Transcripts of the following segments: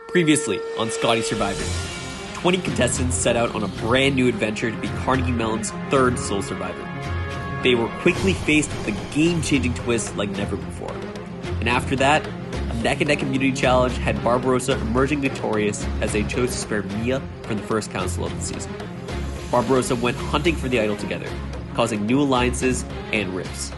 Previously on Scotty Survivor, 20 contestants set out on a brand new adventure to be Carnegie Mellon's third Soul Survivor. They were quickly faced with a game-changing twist like never before. And after that, a neck-and-neck immunity challenge had Barbarossa emerging victorious as they chose to spare Mia from the first council of the season. Barbarossa went hunting for the idol together, causing new alliances and rifts.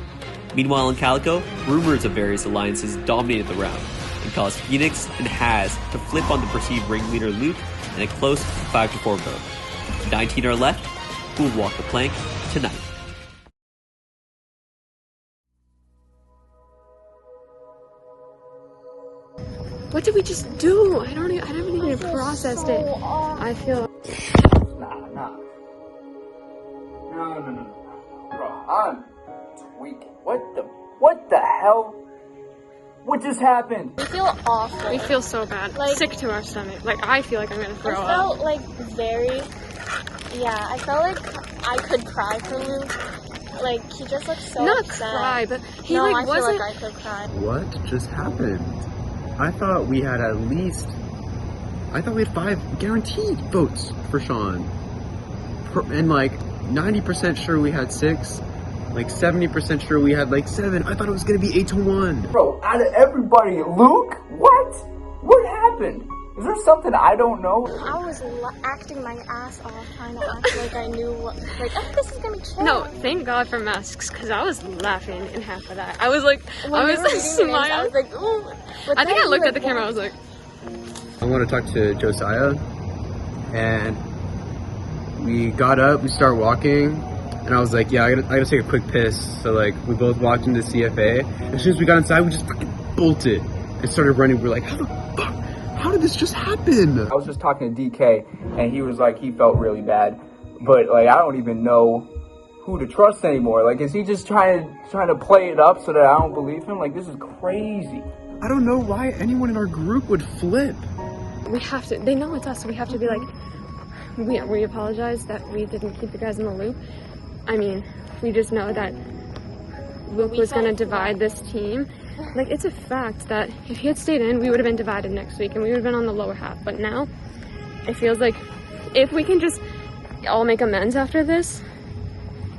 Meanwhile in Calico, rumors of various alliances dominated the round and caused Phoenix and Haz to flip on the perceived ringleader Luke in a close 5-4 vote. 19 are left, who will walk the plank tonight. What did we just do? I haven't even processed it. I feel... No. Bro, I'm tweaking. What the hell? What just happened? We feel awful. We feel so bad. Like, sick to our stomach. Like, I feel like I'm gonna throw up. I felt like I felt like I could cry for Luke. Like, he just looked so Not upset. cry, but he no, like I wasn't... feel like I could cry. What just happened? I thought we had 5 guaranteed votes for Sean. And like 90% sure we had 6. Like 70% sure we had like 7. I thought it was gonna be 8-1. Bro, out of everybody, Luke? What? What happened? Is there something I don't know? I was acting my ass off, trying to act like I knew what, like, oh, this is gonna be chill. No, thank God for masks, because I was laughing in half of that. I was like, When I we was were reading smiling. names, I was like, ooh. But I think then I looked he, at the camera, I was like... I want to talk to Josiah, and we got up, we started walking, and I was like, yeah, I gotta take a quick piss. So like, we both walked into CFA. As soon as we got inside, we just fucking bolted and started running. We're like, how the fuck? How did this just happen? I was just talking to DK, and he was like, he felt really bad. But like, I don't even know who to trust anymore. Like, is he just trying to play it up so that I don't believe him? Like, this is crazy. I don't know why anyone in our group would flip. We have to, they know it's us, so we have to be like, we apologize that we didn't keep you guys in the loop. I mean, we just know that Luke was gonna divide this team. Like, it's a fact that if he had stayed in, we would have been divided next week and we would have been on the lower half. But now, it feels like if we can just all make amends after this,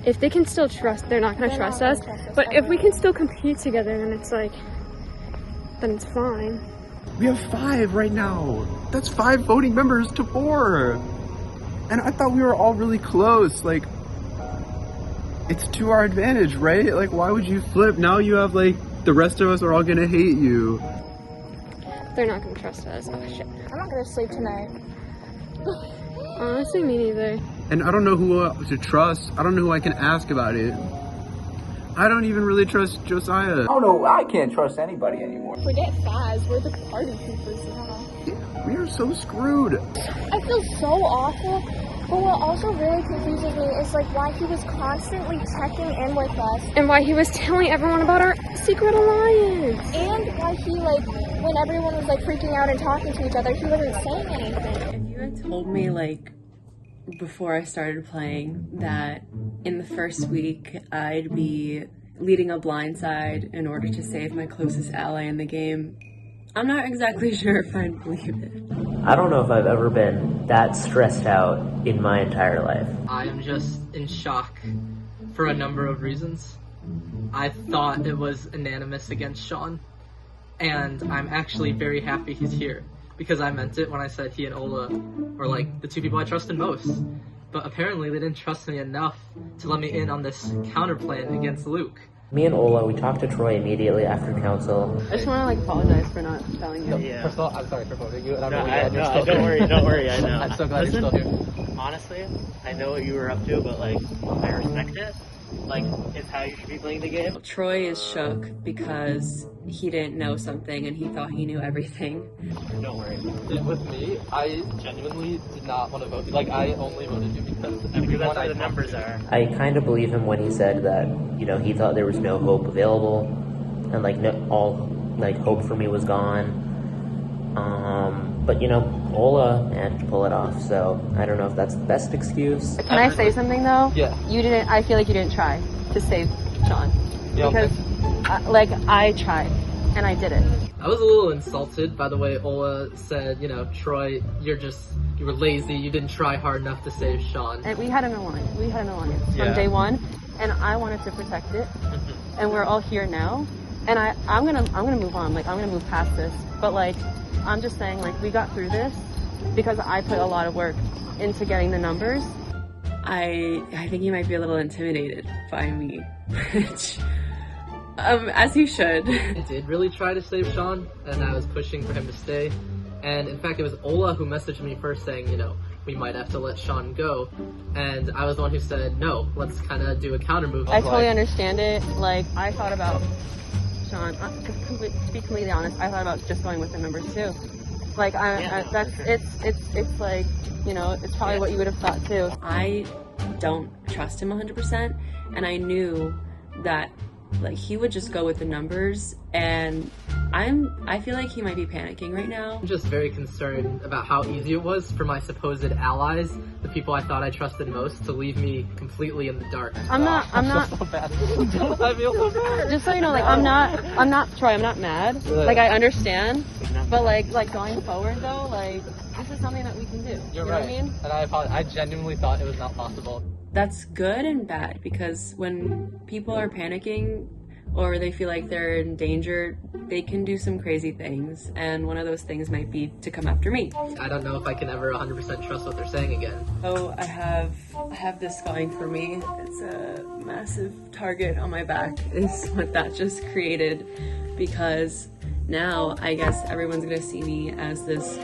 if they can still trust, they're not gonna trust us. But if we can still compete together, then it's like, then it's fine. We have 5 right now. That's 5 voting members to 4. And I thought we were all really close. Like, it's to our advantage, right? Like, why would you flip? Now you have, like, the rest of us are all gonna hate you. They're not gonna trust us. Oh shit. I'm not gonna sleep tonight. Honestly, me neither. And I don't know who to trust. I don't know who I can ask about it. I don't even really trust Josiah. I don't know. I can't trust anybody anymore. Forget Faz, we're the party keepers now. We are so screwed. I feel so awful, but what also really confuses me is like why he was constantly checking in with us. And why he was telling everyone about our secret alliance. And why he, like, when everyone was like freaking out and talking to each other, he wasn't saying anything. If you had told me, like, before I started playing that in the first week I'd be leading a blindside in order to save my closest ally in the game, I'm not exactly sure if I'd believe it. I don't know if I've ever been that stressed out in my entire life. I'm just in shock for a number of reasons. I thought it was unanimous against Sean, and I'm actually very happy he's here, because I meant it when I said he and Ola were like the 2 people I trusted most. But apparently they didn't trust me enough to let me in on this counter plan against Luke. Me and Ola, we talked to Troy immediately after council. I just want to, like, apologize for not telling you. Yeah. First of all, I'm sorry for voting you, and I'm No, really glad you're still don't here. don't worry, I know. I'm so glad you're still here. Honestly, I know what you were up to, but, like, I respect it. Like, it's how you should be playing the game. Troy is shook because he didn't know something and he thought he knew everything. Don't worry. With me, I genuinely did not want to vote. Like, I only voted you because Because that's where the numbers are. I kind of believe him when he said that, you know, he thought there was no hope available, and like all hope for me was gone. But you know, Ola managed to pull it off, so I don't know if that's the best excuse. Can I say something though? Yeah. I feel like you didn't try to save Sean. Yeah, because, I tried, and I did it. I was a little insulted by the way Ola said, you know, Troy, you were lazy, you didn't try hard enough to save Sean. And we had an alliance. From day one, and I wanted to protect it. And we're all here now. And I'm gonna move on. Like, I'm gonna move past this. But like, I'm just saying, like, we got through this because I put a lot of work into getting the numbers. I think he might be a little intimidated by me, which, as he should. I did really try to save Sean, and I was pushing for him to stay. And in fact, it was Ola who messaged me first saying, you know, we might have to let Sean go. And I was the one who said, no, let's kind of do a counter move. I totally understand it. Like, I thought about Sean, to be completely honest, I thought about just going with the numbers too. Like, it's like, you know, it's probably what you would have thought too. I don't trust him 100%, and I knew that, like, he would just go with the numbers, and I feel like he might be panicking right now. I'm just very concerned about how easy it was for my supposed allies, the people I thought I trusted most, to leave me completely in the dark. I'm not. So bad. I feel so bad. Just so you know, like, I'm not, Troy, I'm not mad. Like, I understand, but like going forward though, like, this is something that we can do. You're you right. Know what I mean? And I apologize. I genuinely thought it was not possible. That's good and bad, because when people are panicking or they feel like they're in danger, they can do some crazy things, and one of those things might be to come after me. I don't know if I can ever 100% trust what they're saying again. Oh, I have this going for me. It's a massive target on my back is what that just created, because now I guess everyone's gonna see me as this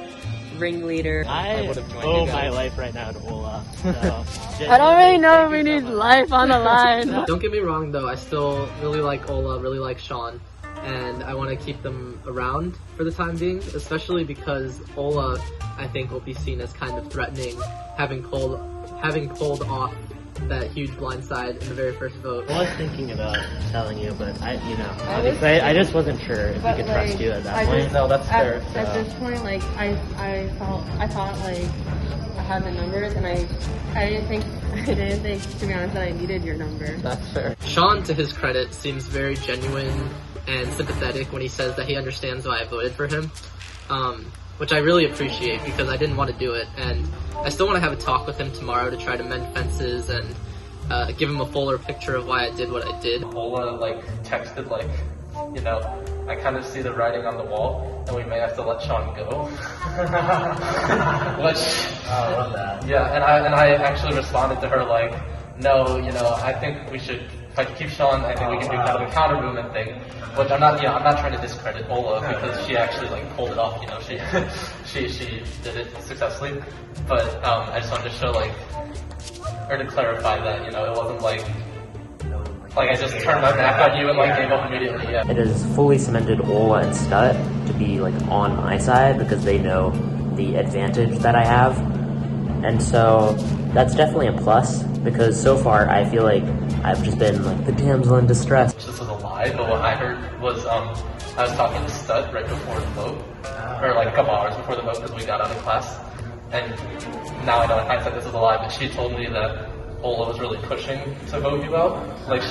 ringleader. I owe my life right now to Ola. So I don't really know if we need life on the line. Don't get me wrong though, I still really like Ola, really like Sean, and I want to keep them around for the time being, especially because Ola, I think, will be seen as kind of threatening, having pulled off that huge blindside in the very first vote. I was thinking about telling you, but I just wasn't sure if we could trust you at that point. No, that's fair. At this point, like, I thought like I had the numbers, and I didn't think, to be honest, that I needed your number. That's fair. Sean, to his credit, seems very genuine and sympathetic when he says that he understands why I voted for him. Which I really appreciate, because I didn't want to do it, and I still want to have a talk with him tomorrow to try to mend fences and give him a fuller picture of why I did what I did. Ola texted you know, I kind of see the writing on the wall, and we may have to let Sean go. Which, I love that. Yeah, and I actually responded to her no, you know, I think we should, if I keep Sean, I think we can do kind of a counter movement thing. Which I'm not trying to discredit Ola, because she actually pulled it off, you know, she did it successfully. But I just wanted to show or to clarify that, you know, it wasn't I just turned my back on you and gave up immediately. Yeah. It has fully cemented Ola and Stut to be on my side, because they know the advantage that I have. And so that's definitely a plus, because so far I feel like I've just been the damsel in distress. This was a lie, but what I heard was I was talking to Stut right before the vote, or a couple hours before the vote, because we got out of class. And now I know in hindsight this is a lie, but she told me that Ola was really pushing to vote you out.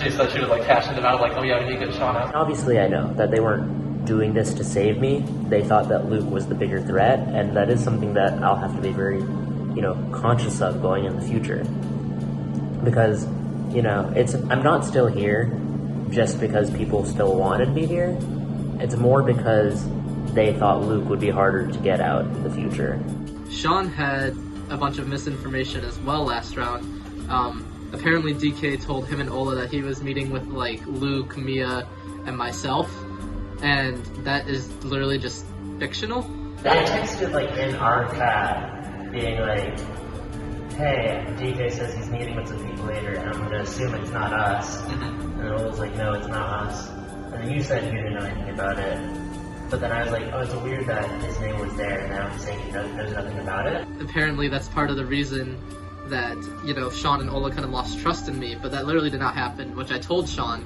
She said she was cashing them out, oh yeah, we need to get Sean out. Obviously I know that they weren't doing this to save me. They thought that Luke was the bigger threat, and that is something that I'll have to be very, conscious of going in the future. Because, I'm not still here just because people still wanted me here. It's more because they thought Luke would be harder to get out in the future. Sean had a bunch of misinformation as well last round. Apparently DK told him and Ola that he was meeting with Luke, Mia, and myself, and that is literally just fictional. They texted in our chat being hey, DK says he's meeting with some people later, and I'm gonna assume it's not us. And Ola's no, it's not us. And then you said you didn't know anything about it. But then I was oh, it's weird that his name was there, and now I'm saying he knows nothing about it. Apparently that's part of the reason that, Sean and Ola kind of lost trust in me, but that literally did not happen, which I told Sean.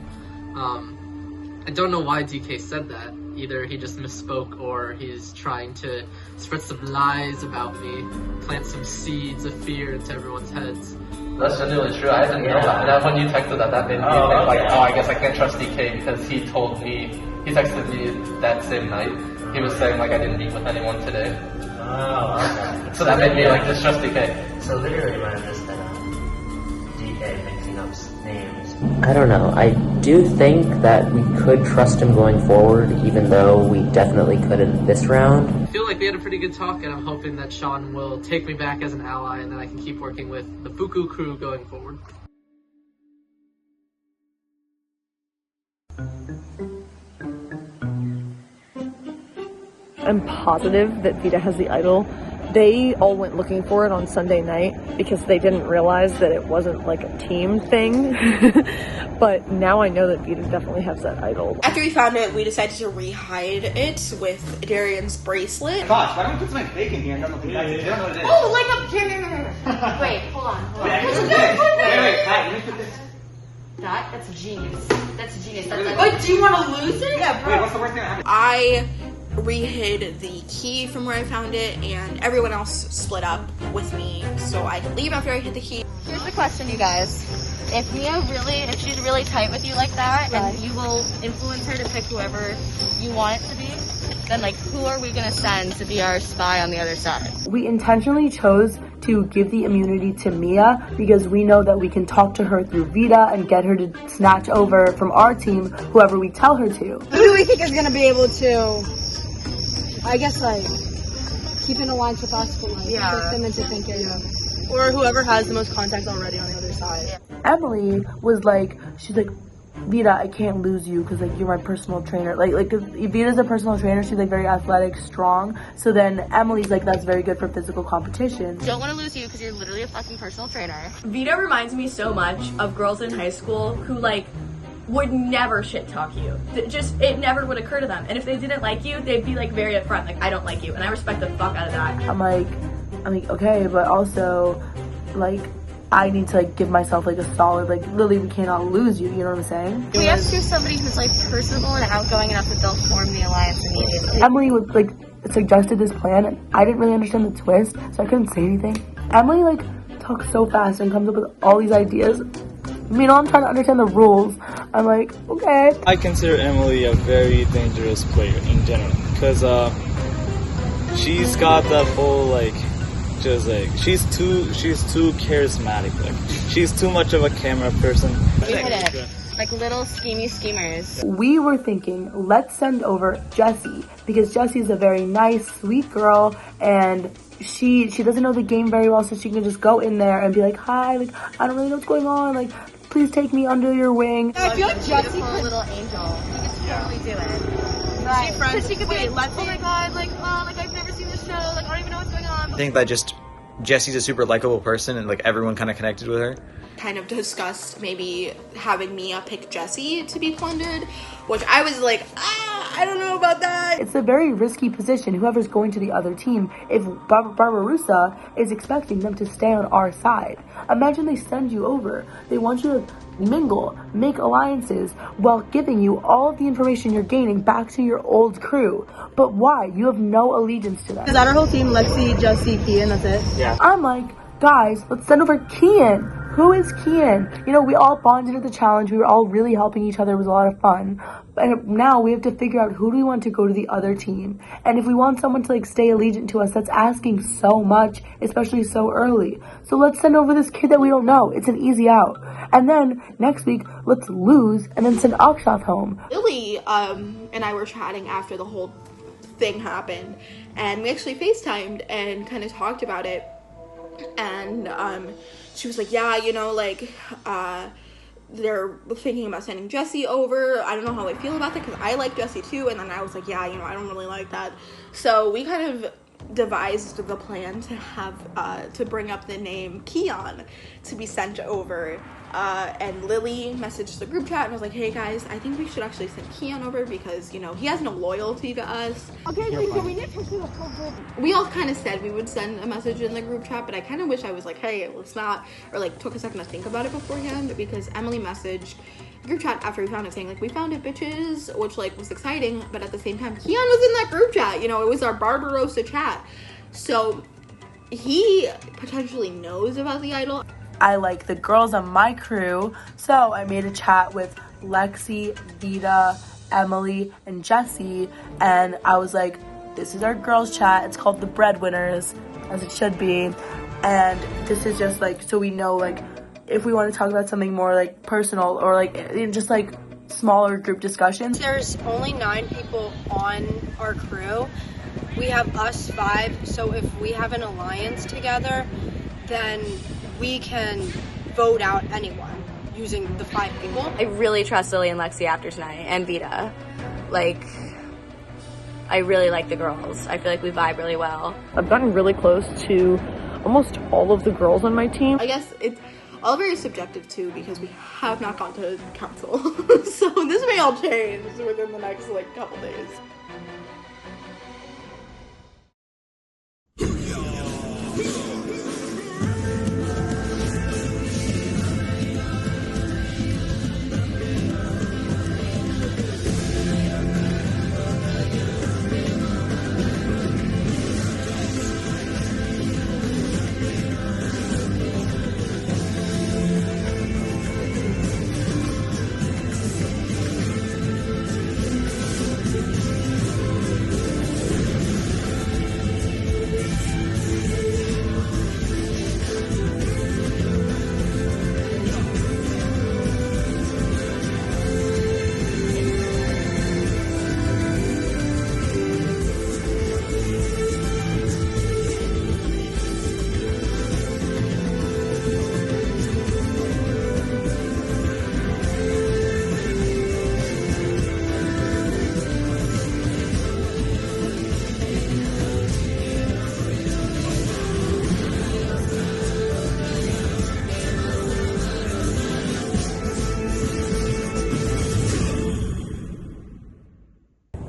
I don't know why DK said that. Either he just misspoke, or he's trying to spread some lies about me, plant some seeds of fear into everyone's heads. That's genuinely true. I didn't know that. And when you texted that made me think, I guess I can't trust DK because he told me he texted me that same night. He was saying like I didn't meet with anyone today. Oh, okay. So that made me like distrust DK. So literally might have just been DK mixing up names. I don't know. I do think that we could trust him going forward, even though we definitely couldn't this round. I feel like we had a pretty good talk, and I'm hoping that Sean will take me back as an ally, and then I can keep working with the Fuku crew going forward. I'm positive that Vita has the idol. They all went looking for it on Sunday night because they didn't realize that it wasn't like a team thing. But now I know that Vita definitely has that idol. After we found it, we decided to re-hide it with Darian's bracelet. Gosh, why don't we put some bake in here and don't know what it is? Oh, like up here. Wait, hold on. Wait, let me put this. That's genius. That's genius. But do you want to lose it? Yeah, bro. Wait, what's the worst thing that happened? I re-hid the key from where I found it, and everyone else split up with me, so I could leave after I hid the key. Here's the question, you guys. If she's really tight with you like that, and you will influence her to pick whoever you want it to be, then like who are we gonna send to be our spy on the other side? We intentionally chose to give the immunity to Mia because we know that we can talk to her through Vita and get her to snatch over from our team whoever we tell her to. Who do we think is gonna be able to, I guess, like, keep in alliance with us, but like, trick them into thinking, or whoever has the most contacts already on the other side. Yeah. Emily was like, she's like, Vita, I can't lose you because like you're my personal trainer. Like Vita's a personal trainer. She's like very athletic, strong. So then Emily's like, that's very good for physical competition. Don't want to lose you because you're literally a fucking personal trainer. Vita reminds me so much of girls in high school who like would never shit talk you. It never would occur to them. And if they didn't like you, they'd be like very upfront, like I don't like you, and I respect the fuck out of that. I'm like okay, but also like I need to like give myself like a solid, like Lily, we cannot lose you, you know what I'm saying? We have to choose somebody who's like personable and outgoing enough that they'll form the alliance immediately. Emily would like suggested this plan and I didn't really understand the twist, so I couldn't say anything. Emily like talks so fast and comes up with all these ideas. I'm trying to understand the rules. I'm like, okay. I consider Emily a very dangerous player in general because she's got that whole like just like she's too charismatic. Like she's too much of a camera person. You hit it. Like little schemers. We were thinking, let's send over Jessie because Jessie's a very nice, sweet girl, and she doesn't know the game very well, so she can just go in there and be like, hi, like I don't really know what's going on, like please take me under your wing. I feel like Jessie could a little angel. She could totally do it. Right. So she could be like, oh my god, like I've never seen this show, like I don't even know what's going on. I think that just Jessie's a super likable person and like everyone kind of connected with her. Kind of discussed maybe having Mia pick Jessie to be plundered, which I was like, I don't know about that. It's a very risky position, whoever's going to the other team, if Barbarossa is expecting them to stay on our side. Imagine they send you over. They want you to mingle, make alliances, while giving you all of the information you're gaining back to your old crew. But why? You have no allegiance to them. Is that our whole team? Lexi, Jessie, Kian, that's it? Yeah. I'm like, guys, let's send over Kian. Who is Kian? We all bonded at the challenge. We were all really helping each other. It was a lot of fun. And now we have to figure out who do we want to go to the other team. And if we want someone to like stay allegiant to us, that's asking so much, especially so early. So let's send over this kid that we don't know. It's an easy out. And then next week, let's lose and then send Akshat home. Lily and I were chatting after the whole thing happened, and we actually FaceTimed and kind of talked about it. And she was like, yeah, they're thinking about sending Jessie over. I don't know how I feel about that because I like Jessie too. And then I was like, yeah, I don't really like that. So we kind of devised the plan to have to bring up the name Keon to be sent over. And Lily messaged the group chat and was like, hey guys, I think we should actually send Keon over because, he has no loyalty to us. Okay, so we need to do a full group. We all kind of said we would send a message in the group chat, but I kind of wish I was like, hey, let's not, or like took a second to think about it beforehand, because Emily messaged the group chat after we found it saying like, we found it, bitches, which like was exciting, but at the same time, Keon was in that group chat, it was our Barbarossa chat. So he potentially knows about the idol. I like the girls on my crew, so I made a chat with Lexi, Vita, Emily, and Jessie, and I was like, this is our girls chat. It's called the Breadwinners, as it should be, and this is just like so we know like if we want to talk about something more like personal or like in just like smaller group discussions. There's only 9 people on our crew. We have us 5, so if we have an alliance together, then we can vote out anyone using the 5 people. I really trust Lily and Lexi after tonight, and Vita. Like, I really like the girls. I feel like we vibe really well. I've gotten really close to almost all of the girls on my team. I guess it's all very subjective too because we have not gone to council. So this may all change within the next like couple days.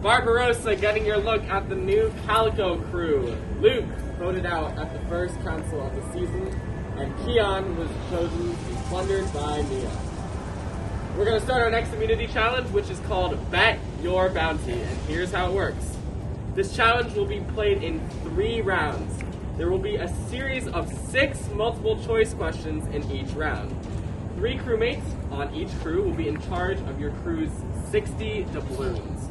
Barbarossa getting your look at the new Calico crew. Luke voted out at the first council of the season, and Keon was chosen to be plundered by Mia. We're going to start our next immunity challenge, which is called Bet Your Bounty, and here's how it works. This challenge will be played in 3 rounds. There will be a series of 6 multiple choice questions in each round. 3 crewmates on each crew will be in charge of your crew's 60 doubloons.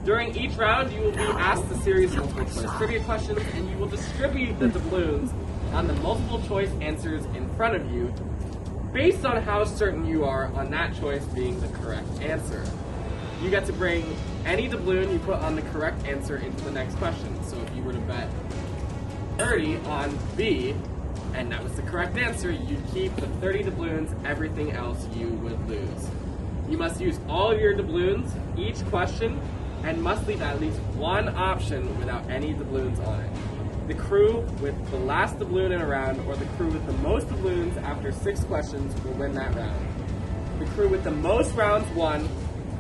During each round, you will be asked a series of multiple choice trivia questions, and you will distribute the doubloons on the multiple choice answers in front of you based on how certain you are on that choice being the correct answer. You get to bring any doubloon you put on the correct answer into the next question. So if you were to bet 30 on B, and that was the correct answer, you'd keep the 30 doubloons, everything else you would lose. You must use all of your doubloons each question, and must leave at least 1 option without any doubloons on it. The crew with the last doubloon in a round, or the crew with the most doubloons after 6 questions, will win that round. The crew with the most rounds won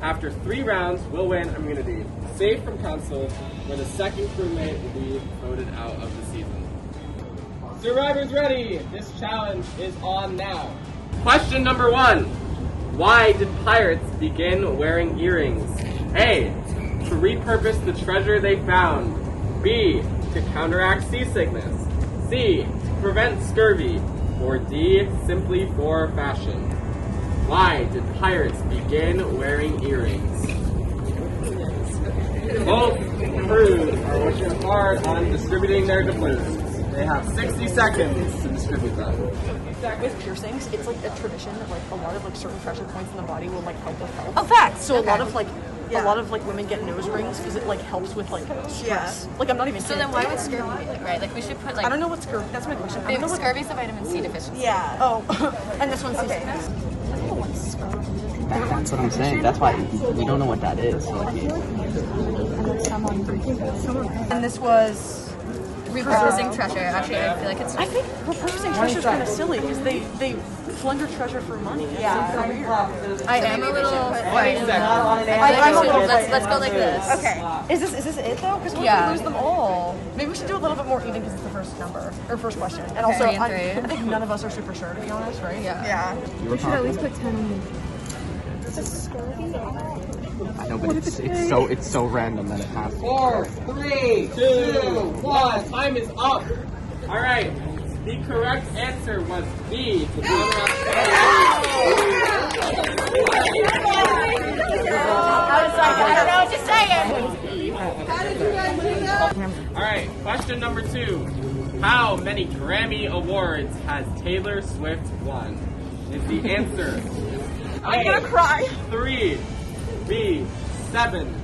after 3 rounds will win immunity, safe from council, where the second crewmate will be voted out of the season. Survivors ready! This challenge is on now. Question number 1. Why did pirates begin wearing earrings? A. To repurpose the treasure they found. B. To counteract seasickness. C. To prevent scurvy. Or D. Simply for fashion. Why did pirates begin wearing earrings? Both crews are working hard on distributing their doubloons. They have 60 seconds to distribute them. With piercings, it's like a tradition that like a lot of like certain pressure points in the body will like help with health. Oh, facts! So Okay. a lot of like women get nose rings because it like helps with like stress. Like I'm not even So kidding. then why would scurvy be like, right? Like we should put like... I don't know what scurvy, that's my question. I don't know what Scurvy's a vitamin C deficiency. Yeah. Oh, and this one's seasickness. That's what I'm saying. That's why we don't know what that is. So like, And this was Repurposing treasure. Actually, I feel like it's... I think repurposing treasure is kind of silly because they plunder treasure for money. Yeah. I am a little... I'm a little... Let's go like this. Okay. Is this it though? Because we're gonna lose them all. Maybe we should do a little bit more even because it's the first number or first question. And also, Okay, 3 and 3. I think none of us are super sure to be honest, right? Yeah. We should at least put 10 on I know, but it's so random that it has to. 4, 3, 2, 1. Time is up. All right. The correct answer was B. Alright, question number 2. How many Grammy Awards has Taylor Swift won? Is the answer I'm gonna cry. 3, B, 7,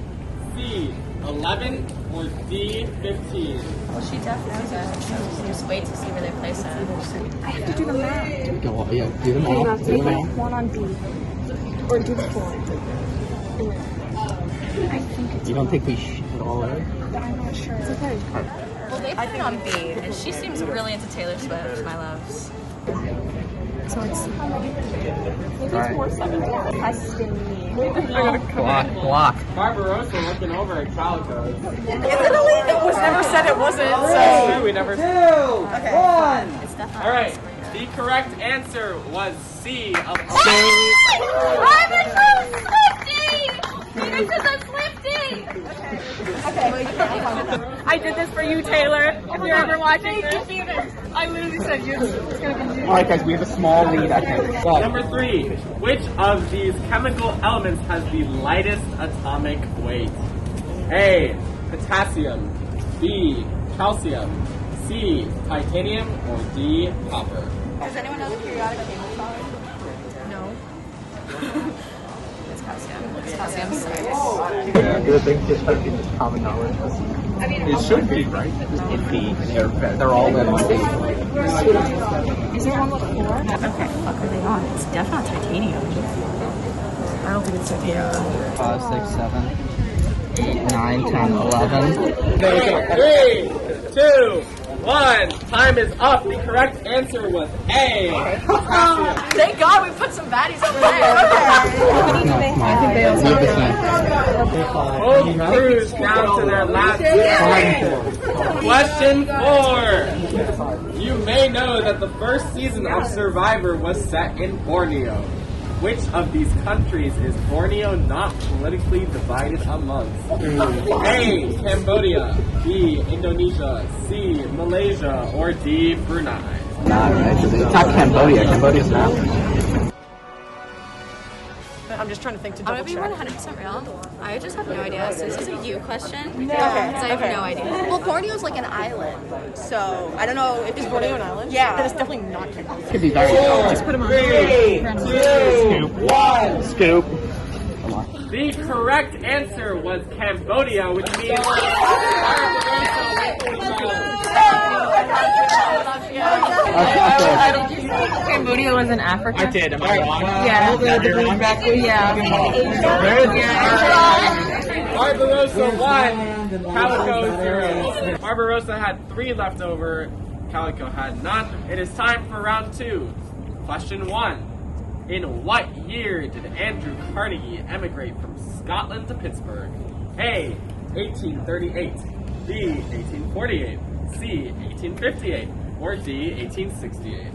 C, 11, or D, 15? Well, she definitely does. So we just wait to see where they place it. I have to do the math. Go, yeah, do them all. Do them all. One on D. Or do the 4. I think it's You don't think we should all out? I'm not sure. It's okay. Well, they put it on B, and she seems really into Taylor Swift, my loves. So it's maybe Alright. it's more 17. Testing me. Block. Barbarossa looking over at Calico. Is it elite? It was never said it wasn't. That's So true, we never. 2, 1. It's definitely Alright, the correct answer was C. I'm a Swiftie! This is a Swiftie! I did this for you, Taylor. If you're ever watching this, I literally said it's gonna be you. Alright, guys, we have a small lead, I think. Go. Number 3. Which of these chemical elements has the lightest atomic weight? A. Potassium. B. Calcium. C. Titanium. Or D. Copper. Does anyone know the periodic table solid? No. It's calcium. It's calcium 6. Yeah, do think just like in this common knowledge? It should be, right? It'd be. They're all in one. Is there one with 4? Okay, fuck are they on? It's definitely not titanium. I don't think it's titanium. 5, 6, 7, 9, 10, 11. 3, 2, 1. Time is up. The correct answer was A. Thank God we put some baddies over there. I think they also Both crews down to their last question 4. You may know that the first season of Survivor was set in Borneo. Which of these countries is Borneo not politically divided amongst? A. Cambodia. B. Indonesia. C. Malaysia. Or D. Brunei? It's not Cambodia. Cambodia's not. I'm just trying to think to I'm double gonna be check. 100% real. I just have no idea. So this is a you question. No. Because I have no idea. Well, Borneo's like an island, so I don't know if Is Borneo an island? Yeah. Then it's definitely not Cambodia. Could be very Just put them on 3, 2, 1. Scoop. The correct answer was Cambodia, which means Cambodia was in Africa. I did. Am I wrong? Yeah. Barbarossa 1, Calico 0. Barbarossa had 3 left over, Calico had none. It is time for round 2. Question 1. In what year did Andrew Carnegie emigrate from Scotland to Pittsburgh? A. 1838. B. 1848. C. 1858. Or D. 1868.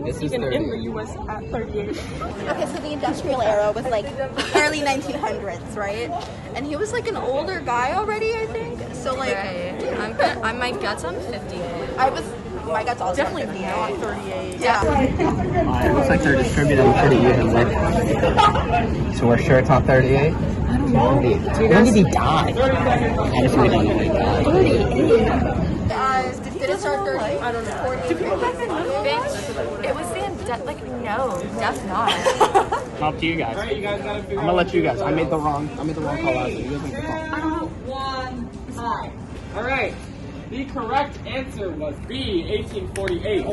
This is in 30. the U.S. at 38. Okay, so the industrial era was like early 1900s, right? And he was like an older guy already, I think. So like, I might guess I'm 58. My gut's also Definitely 58. not 38. Yeah. It looks like they're distributed pretty evenly. So we're sure it's not 38? I don't know. When did he die? I just really don't know when he died. 38. Did it start 30? I don't know. Do people back then Bitch, it was the no, death not. Up to you guys. Alright, you guys gotta figure I'm gonna let you guys. I made the wrong call out. So you guys make the call. I don't know. 1 time. Alright. The correct answer was B, 1848.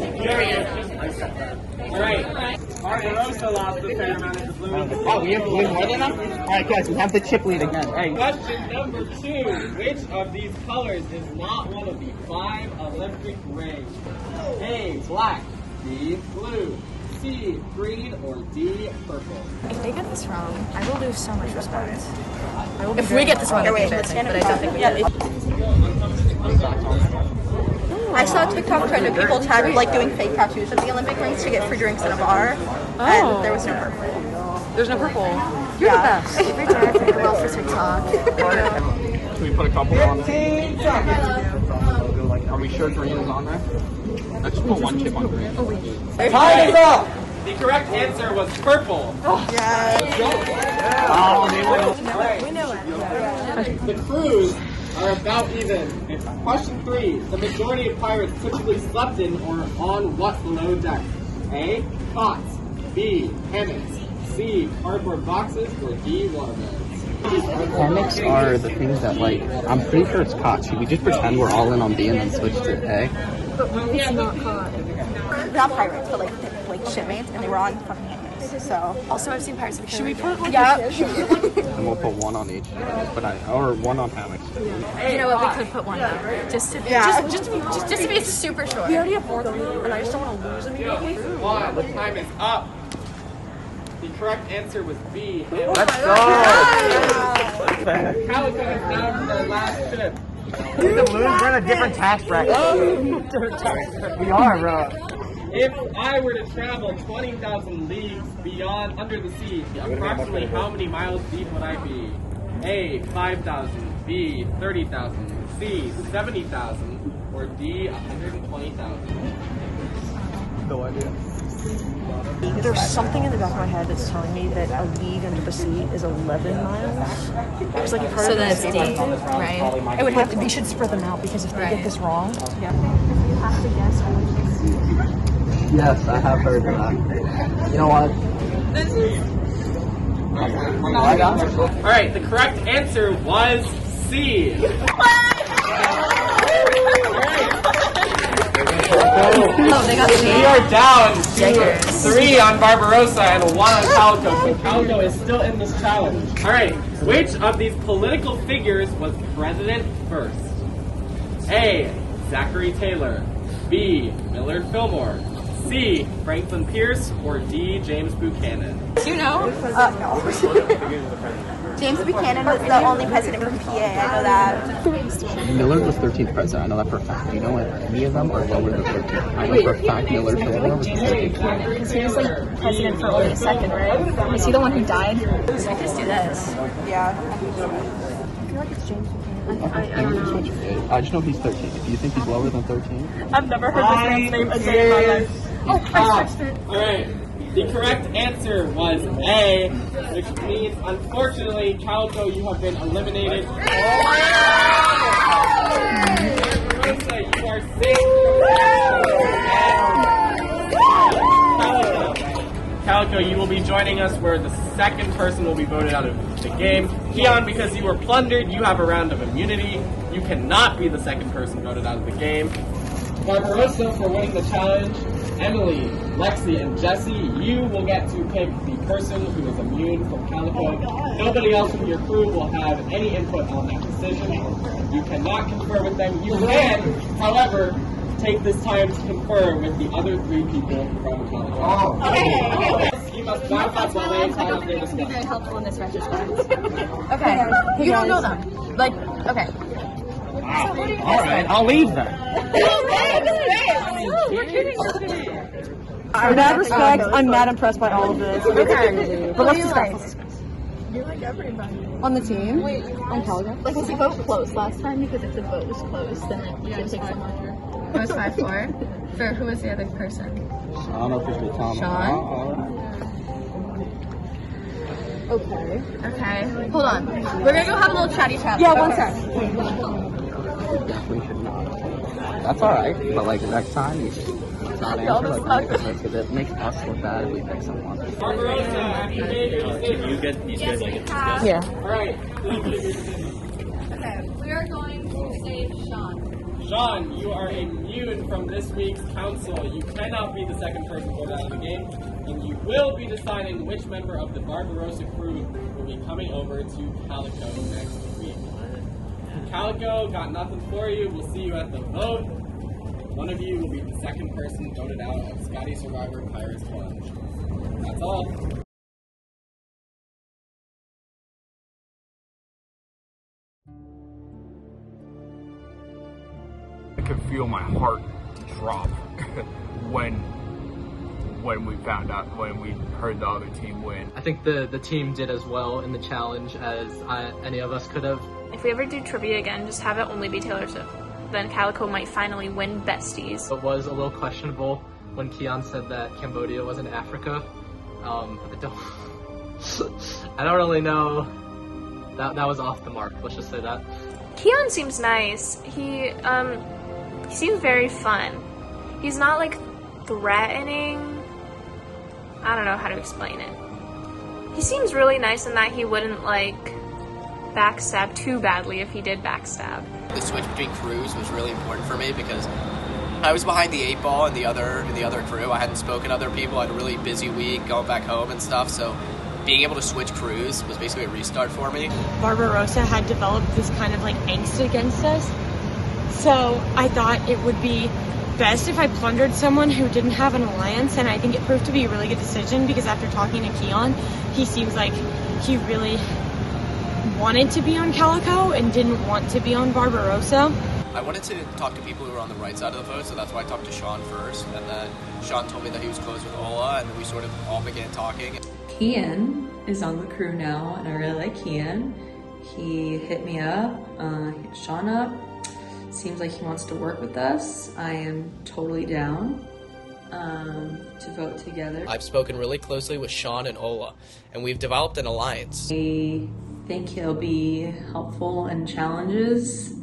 Alright. Barbarossa lost the fair amount of the blue. Oh, we have more than them? Alright, guys, we have the chip lead again. Hey. Question number 2. Which of these colors is not one of the 5 Olympic rings? A, black. B, blue. C, green. Or D, purple. If they get this wrong, I will lose so much respect. If we get this wrong, Here, it's wait, let's embarrassing, stand but I don't think we I saw a TikTok trend of people like doing fake tattoos at the Olympic rings to get free drinks in a bar, and there was no purple. There's no purple. You're the best. Every day I think well for TikTok. Can we put a couple on? 15 seconds. Are we sure green is on there? Let's just put one chip on green. Oh, wait. Time is up! The correct answer was purple. Yes. We know it. The crews are about even. Question 3. The majority of pirates typically slept in or on what below deck? A. Cots. B. Hammocks. C. Cardboard boxes. Or D. Waterbeds. Hammocks are the things that, like, I'm pretty sure it's caught. Should we just pretend we're all in on B and then switch to A? But it's not caught. Not pirates, but like shipmates, and they were on fucking hammocks. So Also, I've seen Pirates of the Caribbean. Should we put yeah. And we'll put one on each. Or one on hammocks. You know what? We could put one up just to be just to be super sure. We already have 4 of them, and I just don't want to lose immediately. The time is up. The correct answer was B. Let's go! Calico is down to their last chip. We're in a different tax bracket. We are, bro. If I were to travel 20,000 leagues beyond under the sea, approximately how many miles deep would I be? A. 5,000. B. 30,000. C. 70,000. Or D. 120,000. No idea. There's something in the back of my head that's telling me that a league under the sea is 11 miles. It's like you've heard So then it's D, right? It would have to. We should spread them out because if they get this wrong, You have to guess which. Yes, I have heard of that. You know what? I got it. Alright, the correct answer was C. They got We are down to 3 on Barbarossa and 1 on Calico. So Calico is still in this challenge. Alright, which of these political figures was president first? A. Zachary Taylor. B. Millard Fillmore. C. Franklin Pierce. Or D. James Buchanan. Do you know? No. James Buchanan was the only president from PA. I know that. Millard was 13th president. I know that for a fact. Do you know if any of them are lower than 13? I know for a fact Millard Fillmore was 13th. Because he was like president for only a second, right? Was he the one who died? We just do this. Yeah. I feel like it's James Buchanan. I just know he's 13. If you think he's lower than 13, I've never heard this man's name a day in my life. Oh, I switched it. Alright, the correct answer was A, which means, unfortunately, Calico, you have been eliminated. Barbarossa, you are safe. Calico, you will be joining us where the second person will be voted out of the game. Keon, because you were plundered, you have a round of immunity. You cannot be the second person voted out of the game. Barbarossa, for winning the challenge. Emily, Lexi, and Jesse, you will get to pick the person who is immune from Calico. Nobody else from your crew will have any input on that decision. You cannot confer with them. You can, however, take this time to confer with the other 3 people from Calico. Okay. You must bounce up while they talk their discussion. Very helpful in this retrospect. Okay. You don't know them. Like, okay. alright, I'll leave then. In that respect, I'm not impressed by all of this. Okay. But let's discuss. You like everybody. On the team? On Calico? Like, was the vote close last time? Because if the vote was close, then it would take some longer. It was 5-4. For who was the other person? I don't know if it's good Tom. Sean? Okay. Okay. Hold on. We're gonna go have a little chatty chat. Yeah, one sec. We definitely should not. That's alright, but like next time, you should not answer like this because it makes us look bad if we pick someone. Barbarossa, you made your decision. You get these guys like discuss. Yeah. Alright, please give your decision. Okay, we are going to save Sean. Sean, you are immune from this week's council. You cannot be the second person voted out of the game, and you will be deciding which member of the Barbarossa crew will be coming over to Calico next week. Calico, got nothing for you. We'll see you at the vote. One of you will be the second person voted out of Scotty Survivor Pirates Plunge. That's all. I could feel my heart drop when we found out, when we heard the other team win. I think the team did as well in the challenge as any of us could have. If we ever do trivia again, just have it only be Taylor Swift. then Calico might finally win besties. It was a little questionable when Keon said that Cambodia was in Africa. I don't really know. That was off the mark. Let's just say that. Keon seems nice. He seems very fun. He's not like threatening. I don't know how to explain it. He seems really nice in that he wouldn't like backstab too badly if he did backstab. The switch between crews was really important for me because I was behind the 8 ball in the other crew. I hadn't spoken to other people. I had a really busy week going back home and stuff, so being able to switch crews was basically a restart for me. Barbarossa had developed this kind of like angst against us, so I thought it would be best if I plundered someone who didn't have an alliance, and I think it proved to be a really good decision because after talking to Keon, he seems like he really wanted to be on Calico and didn't want to be on Barbarossa. I wanted to talk to people who were on the right side of the vote, so that's why I talked to Sean first, and then Sean told me that he was close with Ola, and then we sort of all began talking. Kian is on the crew now, and I really like Kian. He hit me up, hit Sean up. Seems like he wants to work with us. I am totally down to vote together. I've spoken really closely with Sean and Ola, and we've developed an alliance. I think he'll be helpful in challenges.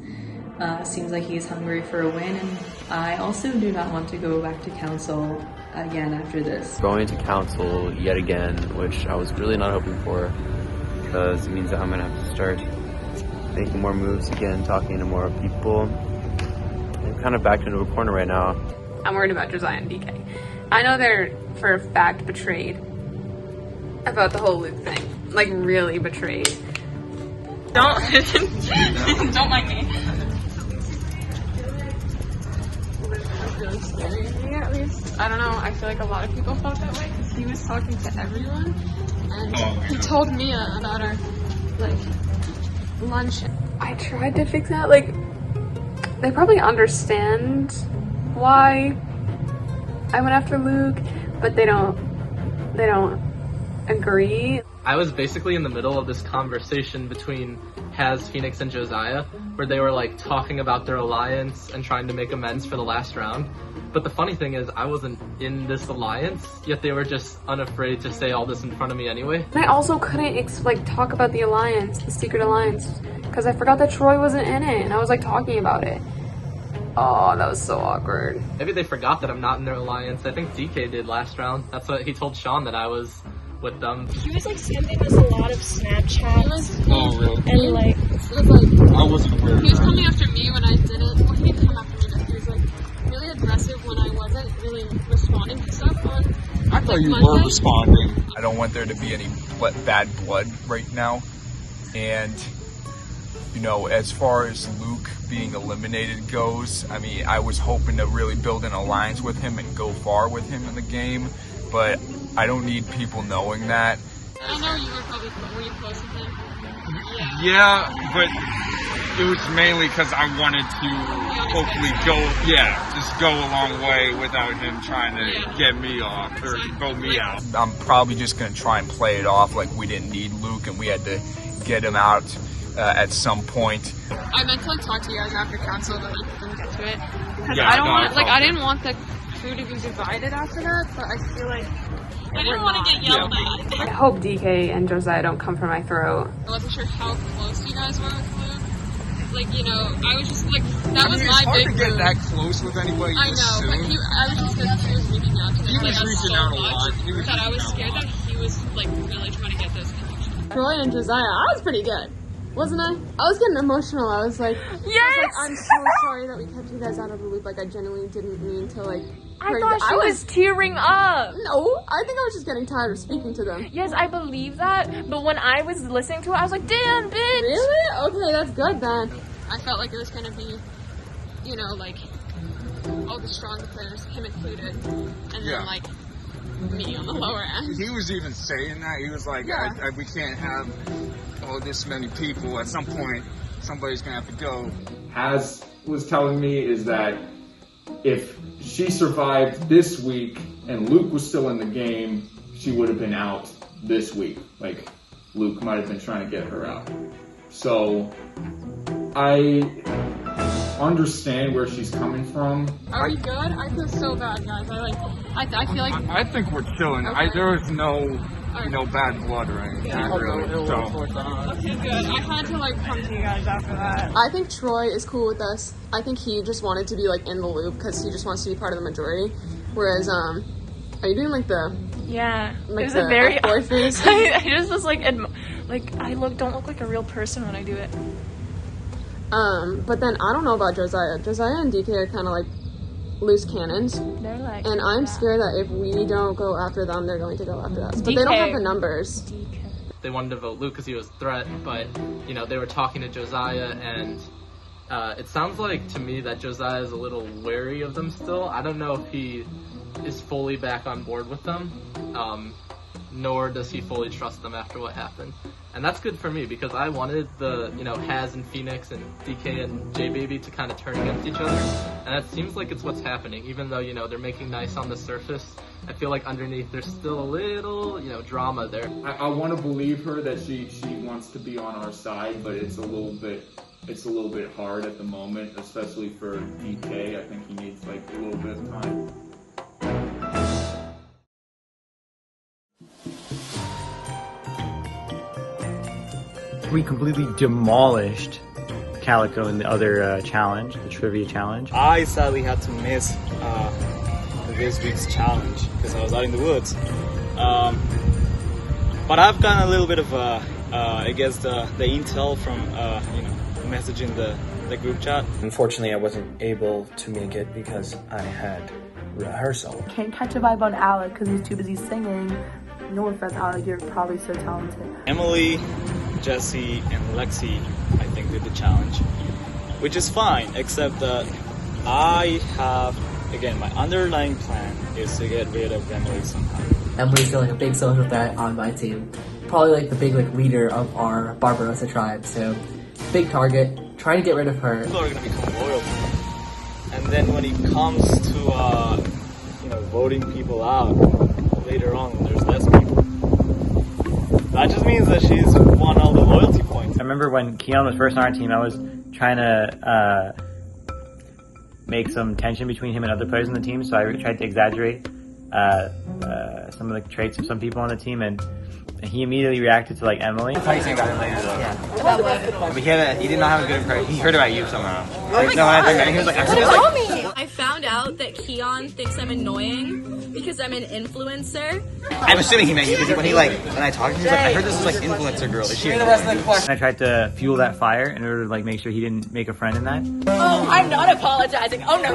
Seems like he's hungry for a win, and I also do not want to go back to council again after this. Going to council yet again, which I was really not hoping for, because it means that I'm gonna have to start making more moves again, talking to more people. I'm kind of backed into a corner right now. I'm worried about Josiah and DK. I know they're for a fact betrayed about the whole Luke thing. Like really betrayed. Don't mind me. Really scary to me, at least. I don't know, I feel like a lot of people felt that way because he was talking to everyone and he told Mia about our like lunch. I tried to fix that, like they probably understand why I went after Luke, but they don't agree. I was basically in the middle of this conversation between Haz, Phoenix, and Josiah, where they were like talking about their alliance and trying to make amends for the last round. But the funny thing is, I wasn't in this alliance, yet they were just unafraid to say all this in front of me anyway. And I also couldn't like talk about the alliance, the secret alliance, because I forgot that Troy wasn't in it, and I was like talking about it. Oh, that was so awkward. Maybe they forgot that I'm not in their alliance. I think DK did last round. That's what he told Sean, that I was with them. He was like sending us a lot of Snapchats. Oh, really? And like, I wasn't aware. He was coming after me when I didn't. Well, he didn't come after me, but he was like really aggressive when I wasn't really responding to stuff on. I thought you Monday. were responding. I don't want there to be any bad blood right now. And, you know, as far as Luke being eliminated goes, I mean, I was hoping to really build an alliance with him and go far with him in the game. But I don't need people knowing that. I know you were you close with him? Yeah, but it was mainly because I wanted to hopefully just go a long way without him trying to get me off or vote me out. I'm probably just going to try and play it off like we didn't need Luke and we had to get him out at some point. I meant to like talk to you guys after council, but I didn't get to it. Because I didn't want the crew to be divided after that, but I feel like I didn't want to get yelled at. I hope DK and Josiah don't come for my throat. I wasn't sure how close you guys were with Luke. Like, you know, I was just like, that was my big move. It's hard to get that close with anybody. I know, but I was just because he was reaching out to me. He was reaching out a lot. That I was scared that he was like really trying to get those connections. Troy and Josiah, I was pretty good. Wasn't I? I was getting emotional. I was like, yes! I'm so sorry that we kept you guys out of the loop. Like, I genuinely didn't mean to, like... I thought she was tearing up. No, I think I was just getting tired of speaking to them. Yes, I believe that. But when I was listening to it, I was like, damn, bitch! Really? Okay, that's good then. I felt like it was going to be, you know, like, all the strong players, him included. And then, like, me on the lower end. He was even saying that. He was like, we can't have this many people. At some point, somebody's gonna have to go. Haz was telling me is that if she survived this week and Luke was still in the game, she would have been out this week. Like, Luke might have been trying to get her out. So, I understand where she's coming from. Are we good? I feel so bad, guys. I feel like. I think we're chilling. Okay. There was no bad blood or anything. Yeah. Really. So. Okay, good. I had to come to you guys after that. I think Troy is cool with us. I think he just wanted to be in the loop because he just wants to be part of the majority. Whereas, are you doing the? Yeah, it was a very awkward face. I just was don't look like a real person when I do it. But then I don't know about Josiah. Josiah and DK are kind of loose cannons. They're and I'm scared that if we don't go after them, they're going to go after us. But they don't have the numbers. They wanted to vote Luke because he was a threat, but they were talking to Josiah, and it sounds like to me that Josiah is a little wary of them still. I don't know if he is fully back on board with them, nor does he fully trust them after what happened. And that's good for me because I wanted the, Haz and Phoenix and DK and J-Baby to kind of turn against each other. And it seems like it's what's happening. Even though, they're making nice on the surface, I feel like underneath there's still a little, drama there. I want to believe her that she wants to be on our side, but it's a little bit hard at the moment, especially for DK. I think he needs a little bit of time. We completely demolished Calico in the other challenge, the trivia challenge. I sadly had to miss this week's challenge because I was out in the woods. But I've gotten a little bit of the intel from messaging the group chat. Unfortunately, I wasn't able to make it because I had rehearsal. Can't catch a vibe on Alec because he's too busy singing. No offense, Alec, you're probably so talented. Emily, Jesse, and Lexi, I think, did the challenge, which is fine, except that I have, again, my underlying plan is to get rid of Emily somehow. Emily's a big social threat on my team. Probably the big leader of our Barbarossa tribe, so big target, trying to get rid of her. People are going to become loyal to me. And then when it comes to, voting people out later on when there's less people, that just means that she's won all the loyalty points. I remember when Keon was first on our team, I was trying to make some tension between him and other players on the team, so I tried to exaggerate some of the traits of some people on the team, and he immediately reacted to Emily. I'll tell you something about him later though. Yeah. About what? But he did not have a good impression. He heard about you somehow. Oh my God. He was like, I found out that Keon thinks I'm annoying because I'm an influencer. I'm assuming he meant you because when I talked to him, he was like, I heard this is influencer girl. Is she? I tried to fuel that fire in order to make sure he didn't make a friend in that. Oh, I'm not apologizing. Oh no.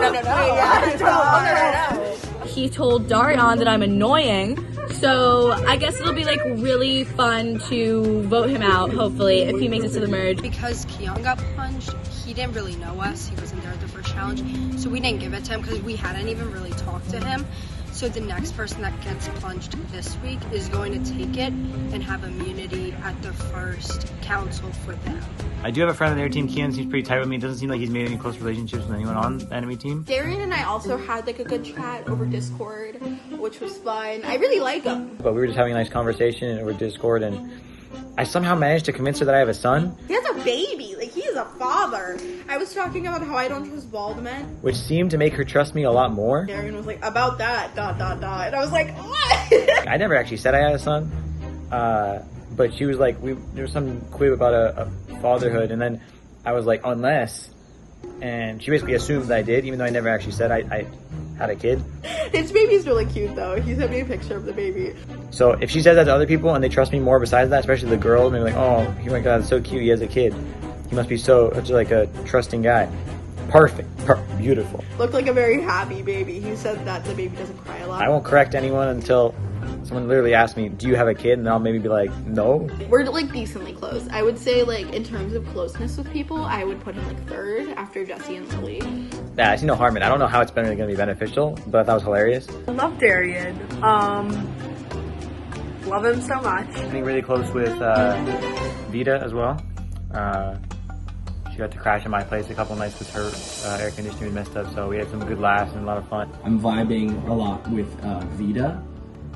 He told Darion that I'm annoying, so I guess it'll be really fun to vote him out, hopefully, if he makes it to the merge. Because Keon got plunged, he didn't really know us. He wasn't there at the first challenge, so we didn't give it to him because we hadn't even really talked to him. So the next person that gets plunged this week is going to take it and have immunity at the first council for them. I do have a friend on their team. Keon seems pretty tight with me. It doesn't seem like he's made any close relationships with anyone on the enemy team. Darian and I also had a good chat over Discord, which was fun. I really like him. But we were just having a nice conversation over Discord, and I somehow managed to convince her that I have a son. He has a baby. He is a father. I was talking about how I don't trust bald men. Which seemed to make her trust me a lot more. Darian was like, about that, ... And I was like, what? I never actually said I had a son. But she was like, there was some quib about a fatherhood, and then I was like, unless, and she basically assumed that I did, even though I never actually said I had a kid. His baby's really cute though. He sent me a picture of the baby. So if she says that to other people and they trust me more besides that, especially the girls, they're like, oh my God, it's so cute, he has a kid. He must be such a trusting guy. Perfect, beautiful. Looked like a very happy baby. He said that the baby doesn't cry a lot. I won't correct anyone until someone literally asks me, do you have a kid? And I'll maybe be like, no. We're decently close. I would say in terms of closeness with people, I would put him third after Jesse and Lily. Yeah, I see no harm in it. I don't know how it's really going to be beneficial, but I thought it was hilarious. I love Darian. Love him so much. Getting really close with Vita as well. She got to crash in my place a couple nights because her air conditioning was messed up, so we had some good laughs and a lot of fun. I'm vibing a lot with Vita.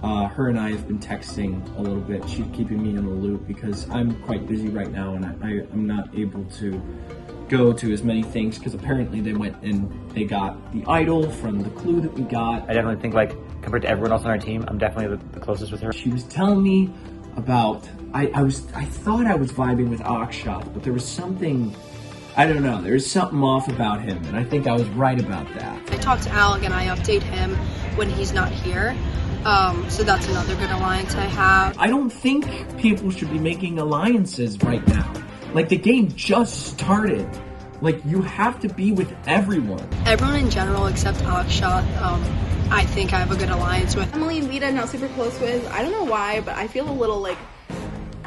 Her and I have been texting a little bit. She's keeping me in the loop because I'm quite busy right now and I'm not able to go to as many things because apparently they went and they got the idol from the clue that we got. I definitely think, like, compared to everyone else on our team, I'm definitely the closest with her. She was telling me about, I thought I was vibing with Akshat, but there was something, I don't know, there was something off about him, and I think I was right about that. I talk to Alec and I update him when he's not here. So that's another good alliance I have. I don't think people should be making alliances right now. Like, the game just started. Like, you have to be with everyone. Everyone in general except Akshat, I think I have a good alliance with. Emily and Vita, not super close with. I don't know why, but I feel a little like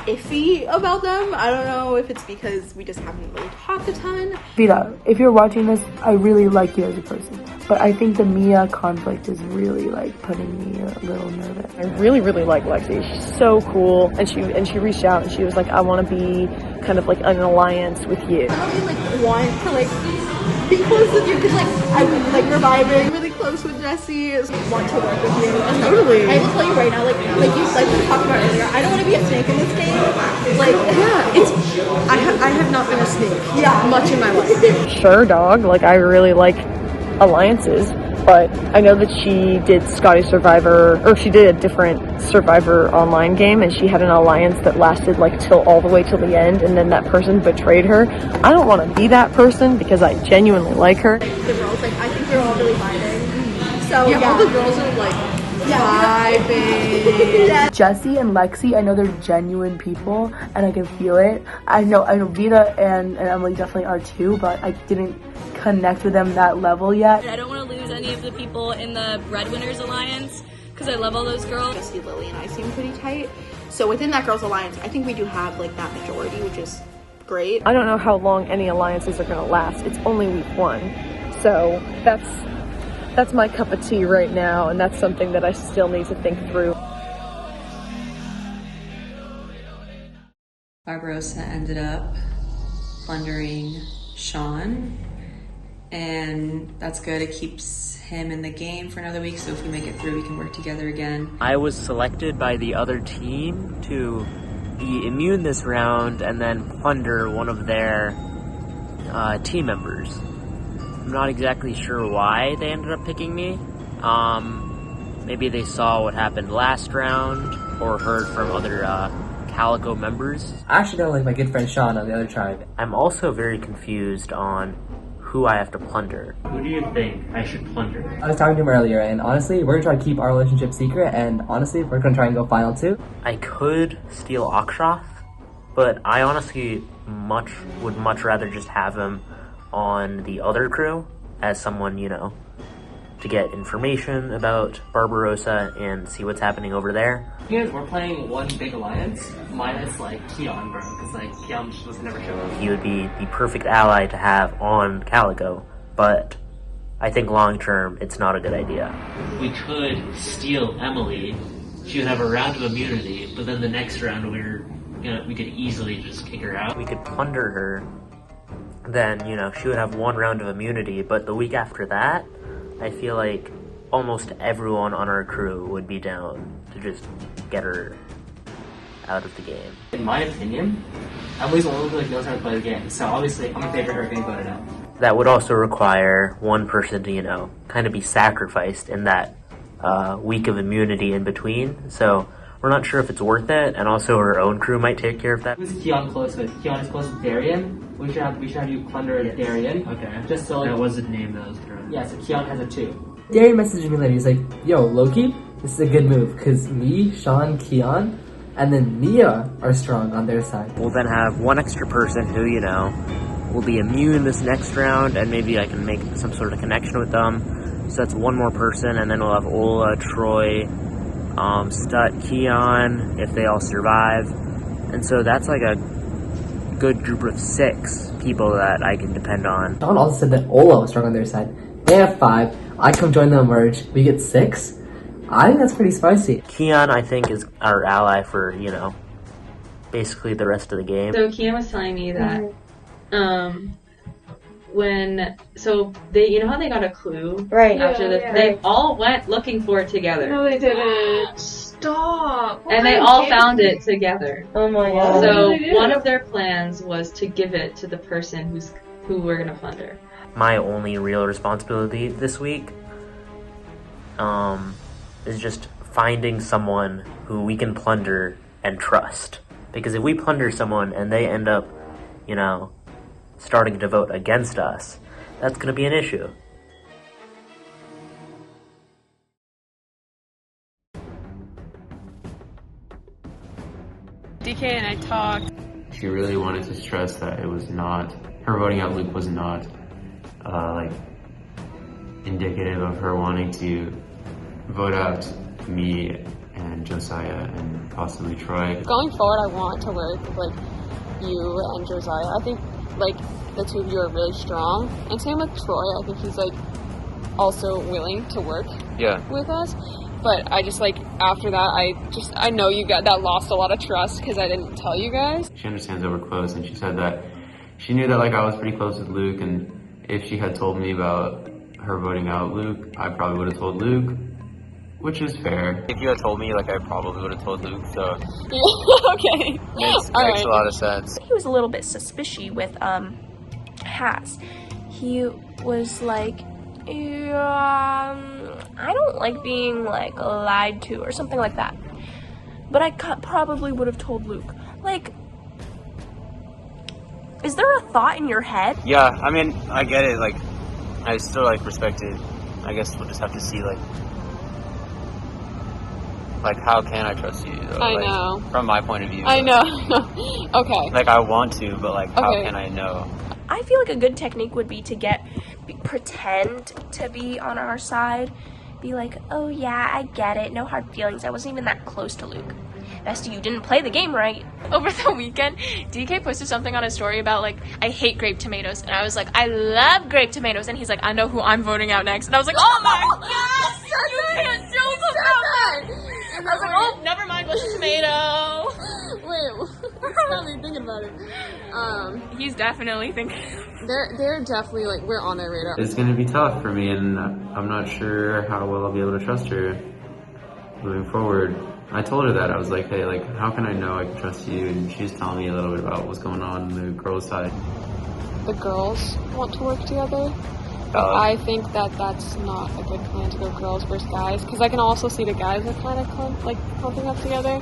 iffy about them. I don't know if it's because we just haven't really talked a ton. Vita, if you're watching this, I really like you as a person, but I think the Mia conflict is really like putting me a little nervous. I really like Lexi. She's so cool, and she reached out and she was like, I want to be kind of like an alliance with you. I don't really want to like be close with you because like I'm like reviving really close with Jessie. Want to work with you. Totally. I will tell you right now, like we talked about earlier, I don't want to be a snake in this game. Like I have not been a snake much in my life. Sure, dog. Like, I really like alliances, but I know that she did Scotty Survivor, or she did a different Survivor online game, and she had an alliance that lasted like all the way till the end, and then that person betrayed her. I don't want to be that person because I genuinely like her. The girls, like I think they're all really vibing. So yeah, all the girls are like vibing. Jessie and Lexi, I know they're genuine people, and I can feel it. I know Vita and Emily definitely are too, but I didn't connect with them that level yet. I don't want to lose any of the people in the Breadwinners Alliance because I love all those girls. Jessie, Lily, and I seem pretty tight. So within that girls' alliance, I think we do have like that majority, which is great. I don't know how long any alliances are going to last. It's only week 1, so that's my cup of tea right now, and that's something that I still need to think through. Barbarossa ended up plundering Sean, and that's good. It keeps him in the game for another week, so if we make it through, we can work together again. I was selected by the other team to be immune this round and then plunder one of their team members. I'm not exactly sure why they ended up picking me. Maybe they saw what happened last round or heard from other Calico members. I actually don't like my good friend Sean on the other tribe. I'm also very confused on who I have to plunder. Who do you think I should plunder? I was talking to him earlier, and honestly, we're gonna try to keep our relationship secret, and honestly, we're gonna try and go final 2. I could steal Akshoth, but I honestly would much rather just have him on the other crew as someone, you know, to get information about Barbarossa and see what's happening over there. Because we're playing one big alliance, minus like Keon, bro, because like Keon just was never show up. He would be the perfect ally to have on Calico, but I think long term it's not a good idea. We could steal Emily. She would have a round of immunity, but then the next round we could easily just kick her out. We could plunder her, then, you know, she would have 1 round of immunity, but the week after that, I feel like almost everyone on our crew would be down to just get her out of the game. In my opinion, Emily's the only one who knows how to play the game, so obviously I'm in favor of her getting voted out. That would also require one person to, you know, kind of be sacrificed in that week of immunity in between, so we're not sure if it's worth it, and also her own crew might take care of that. Who's Keon close with? Keon is close with Darian. We should have you plunder Darian. Okay. Just so like, that was the name that was thrown. Yeah, so Keon has a 2. Darian messaged me later, he's like, yo, Loki, this is a good move, because me, Sean, Keon, and then Mia are strong on their side. We'll then have one extra person who, you know, will be immune this next round, and maybe I can make some sort of connection with them. So that's one more person, and then we'll have Ola, Troy, Stut, Keon, if they all survive. And so that's like a good group of 6 people that I can depend on. Sean also said that Ola was strong on their side. They have 5. I come join the merge. We get 6. I think that's pretty spicy. Keon, I think, is our ally for, you know, basically the rest of the game. So Keon was telling me that they, you know how they got a clue right after they all went looking for it together. No, they didn't. Stop. And they all found it together. Oh my god. So one of their plans was to give it to the person who's who we're gonna plunder. My only real responsibility this week is just finding someone who we can plunder and trust. Because if we plunder someone and they end up, you know, starting to vote against us, that's going to be an issue. DK and I talked. She really wanted to stress that it was not, her voting out Luke was not like indicative of her wanting to vote out me and Josiah and possibly Troy. Going forward, I want to work with like you and Josiah. I think like the two of you are really strong, and same with Troy. I think he's like also willing to work with us. But I just like after that, I know you got that lost a lot of trust because I didn't tell you guys. She understands that we're close, and she said that she knew that like I was pretty close with Luke, and if she had told me about her voting out Luke, I probably would have told Luke, which is fair. If you had told me, like I probably would have told Luke, so Okay. makes a lot of sense. He was a little bit suspicious with Has. He was like, I don't like being like lied to or something like that. But I probably would have told Luke. Like, is there a thought in your head? Yeah, I mean, I get it. Like, I still like respect it. I guess we'll just have to see like how can I trust you? Though? I like, know. From my point of view. I know. Okay. Like I want to, but like how can I know? I feel like a good technique would be to pretend to be on our side. Be like, oh yeah, I get it. No hard feelings. I wasn't even that close to Luke. Bestie, you didn't play the game right. Over the weekend, DK posted something on his story about like, I hate grape tomatoes. And I was like, I love grape tomatoes. And he's like, I know who I'm voting out next. And I was like, oh my gosh! You can't joke about that! I was like, oh, never mind, what's a tomato? Wait, probably thinking about it. He's definitely thinking. They're definitely like we're on their radar. It's gonna be tough for me, and I'm not sure how well I'll be able to trust her moving forward. I told her that. I was like, hey, like, how can I know I can trust you? And she's telling me a little bit about what's going on the girls' side. The girls want to work together. I think that that's not a good plan to go girls versus guys, because I can also see the guys are kind of clumping up together.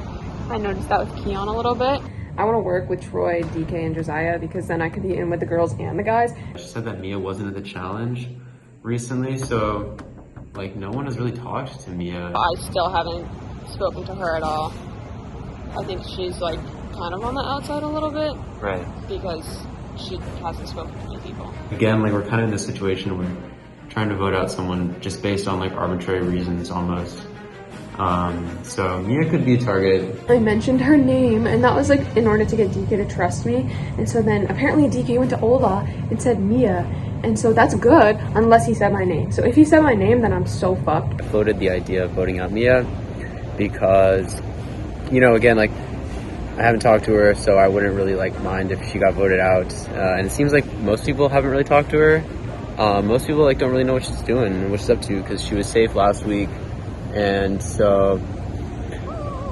I noticed that with Keon a little bit. I want to work with Troy, DK, and Josiah because then I could be in with the girls and the guys. She said that Mia wasn't at the challenge recently, so like no one has really talked to Mia. I still haven't spoken to her at all. I think she's like kind of on the outside a little bit. Right. Because she hasn't spoken to many people. Again, like we're kind of in this situation where we're trying to vote out someone just based on like arbitrary reasons almost. So Mia could be a target. I mentioned her name, and that was like in order to get DK to trust me. And so then apparently DK went to Ola and said Mia, and so that's good unless he said my name. So if he said my name, then I'm so fucked. I floated the idea of voting out Mia because, you know, again, like I haven't talked to her, so I wouldn't really like mind if she got voted out. And it seems like most people haven't really talked to her. Most people like don't really know what she's doing and what she's up to because she was safe last week. And so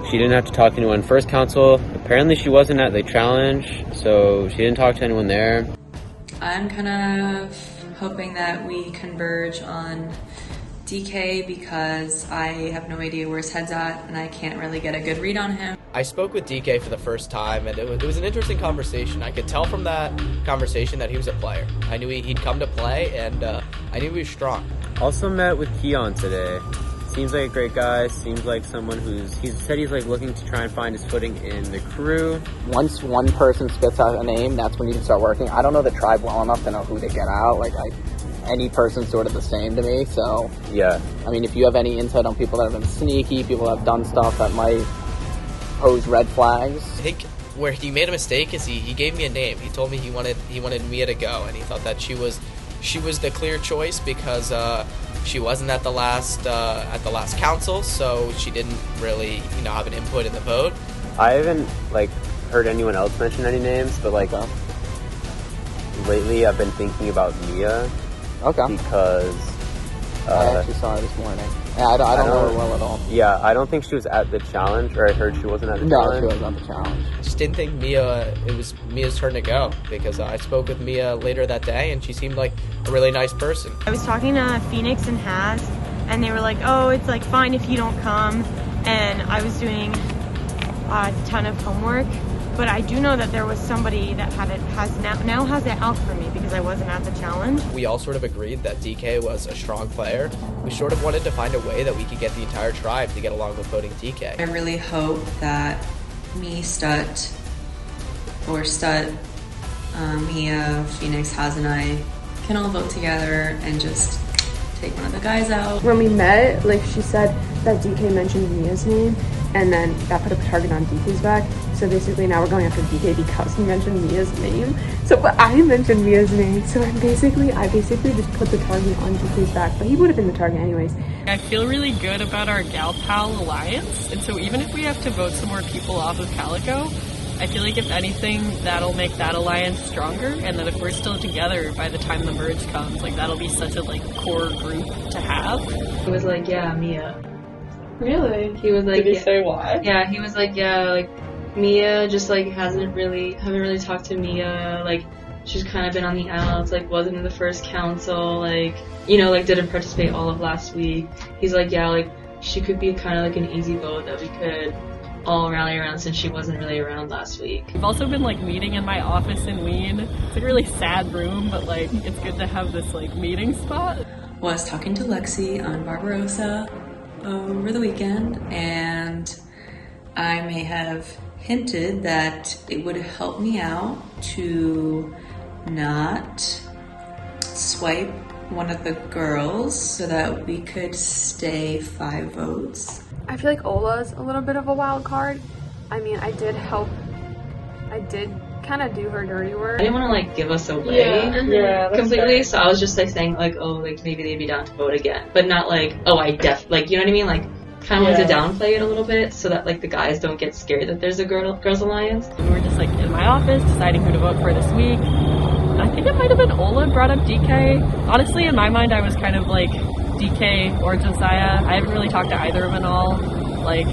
she didn't have to talk to anyone. First council, apparently she wasn't at the challenge, so she didn't talk to anyone there. I'm kind of hoping that we converge on DK because I have no idea where his head's at and I can't really get a good read on him. I spoke with DK for the first time, and it was an interesting conversation. I could tell from that conversation that he was a player. I knew he'd come to play, and I knew he was strong. Also met with Keon today. Seems like a great guy. Seems like someone he said he's like looking to try and find his footing in the crew. Once one person spits out a name, that's when you can start working. I don't know the tribe well enough to know who to get out. Any person's sort of the same to me, so... Yeah. I mean, if you have any insight on people that have been sneaky, people that have done stuff that might pose red flags. I think where he made a mistake is he gave me a name. He told me he wanted Mia to go, and he thought that she was the clear choice because she wasn't at the last council, so she didn't really have an input in the vote. I haven't heard anyone else mention any names, but lately I've been thinking about Mia. Okay. Because I actually saw her this morning. Yeah, I don't know her well at all. Yeah, I don't think she was at the challenge, or I heard she wasn't at the challenge. No, she wasn't at the challenge. Just didn't think it was Mia's turn to go, because I spoke with Mia later that day and she seemed like a really nice person. I was talking to Phoenix and Haz, and they were like, oh, it's like fine if you don't come, and I was doing a ton of homework, but I do know that there was somebody that now has it out for me because I wasn't at the challenge. We all sort of agreed that DK was a strong player. We sort of wanted to find a way that we could get the entire tribe to get along with voting DK. I really hope that me, Stut, Mia, Phoenix, Haz, and I can all vote together and just take one of the guys out. When we met, like, she said that DK mentioned Mia's name, and then that put a target on DK's back. So basically now we're going after DK because he mentioned Mia's name. So, but I mentioned Mia's name, so I basically just put the target on DK's back, but he would have been the target anyways. I feel really good about our Gal Pal alliance, and so even if we have to vote some more people off of Calico, I feel like if anything, that'll make that alliance stronger, and that if we're still together by the time the merge comes, like, that'll be such a, like, core group to have. He was like, yeah, Mia. Really? He was like, Did he say why? Yeah, he was like, yeah, like, Mia just, like, haven't really talked to Mia, like, she's kind of been on the outs, like, wasn't in the first council, like, you know, like, didn't participate all of last week. He's like, yeah, like, she could be kind of like an easy vote that we could all rally around since she wasn't really around last week. We've also been, like, meeting in my office in Wien. It's like a really sad room, but, like, it's good to have this, like, meeting spot. Was talking to Lexi on Barbarossa over the weekend, and I may have hinted that it would help me out to not swipe one of the girls so that we could stay 5 votes. I feel like Ola's a little bit of a wild card. I mean, I did kind of do her dirty work. I didn't want to, like, give us away completely, so I was just, like, saying, like, oh, like, maybe they'd be down to vote again, but not like, oh, like, you know what I mean? Like, kind of wanted to downplay it a little bit so that, like, the guys don't get scared that there's a girls alliance. We were just, like, in my office deciding who to vote for this week. And I think it might have been Ola brought up DK. Honestly, in my mind, I was kind of like DK or Josiah. I haven't really talked to either of them at all. Like,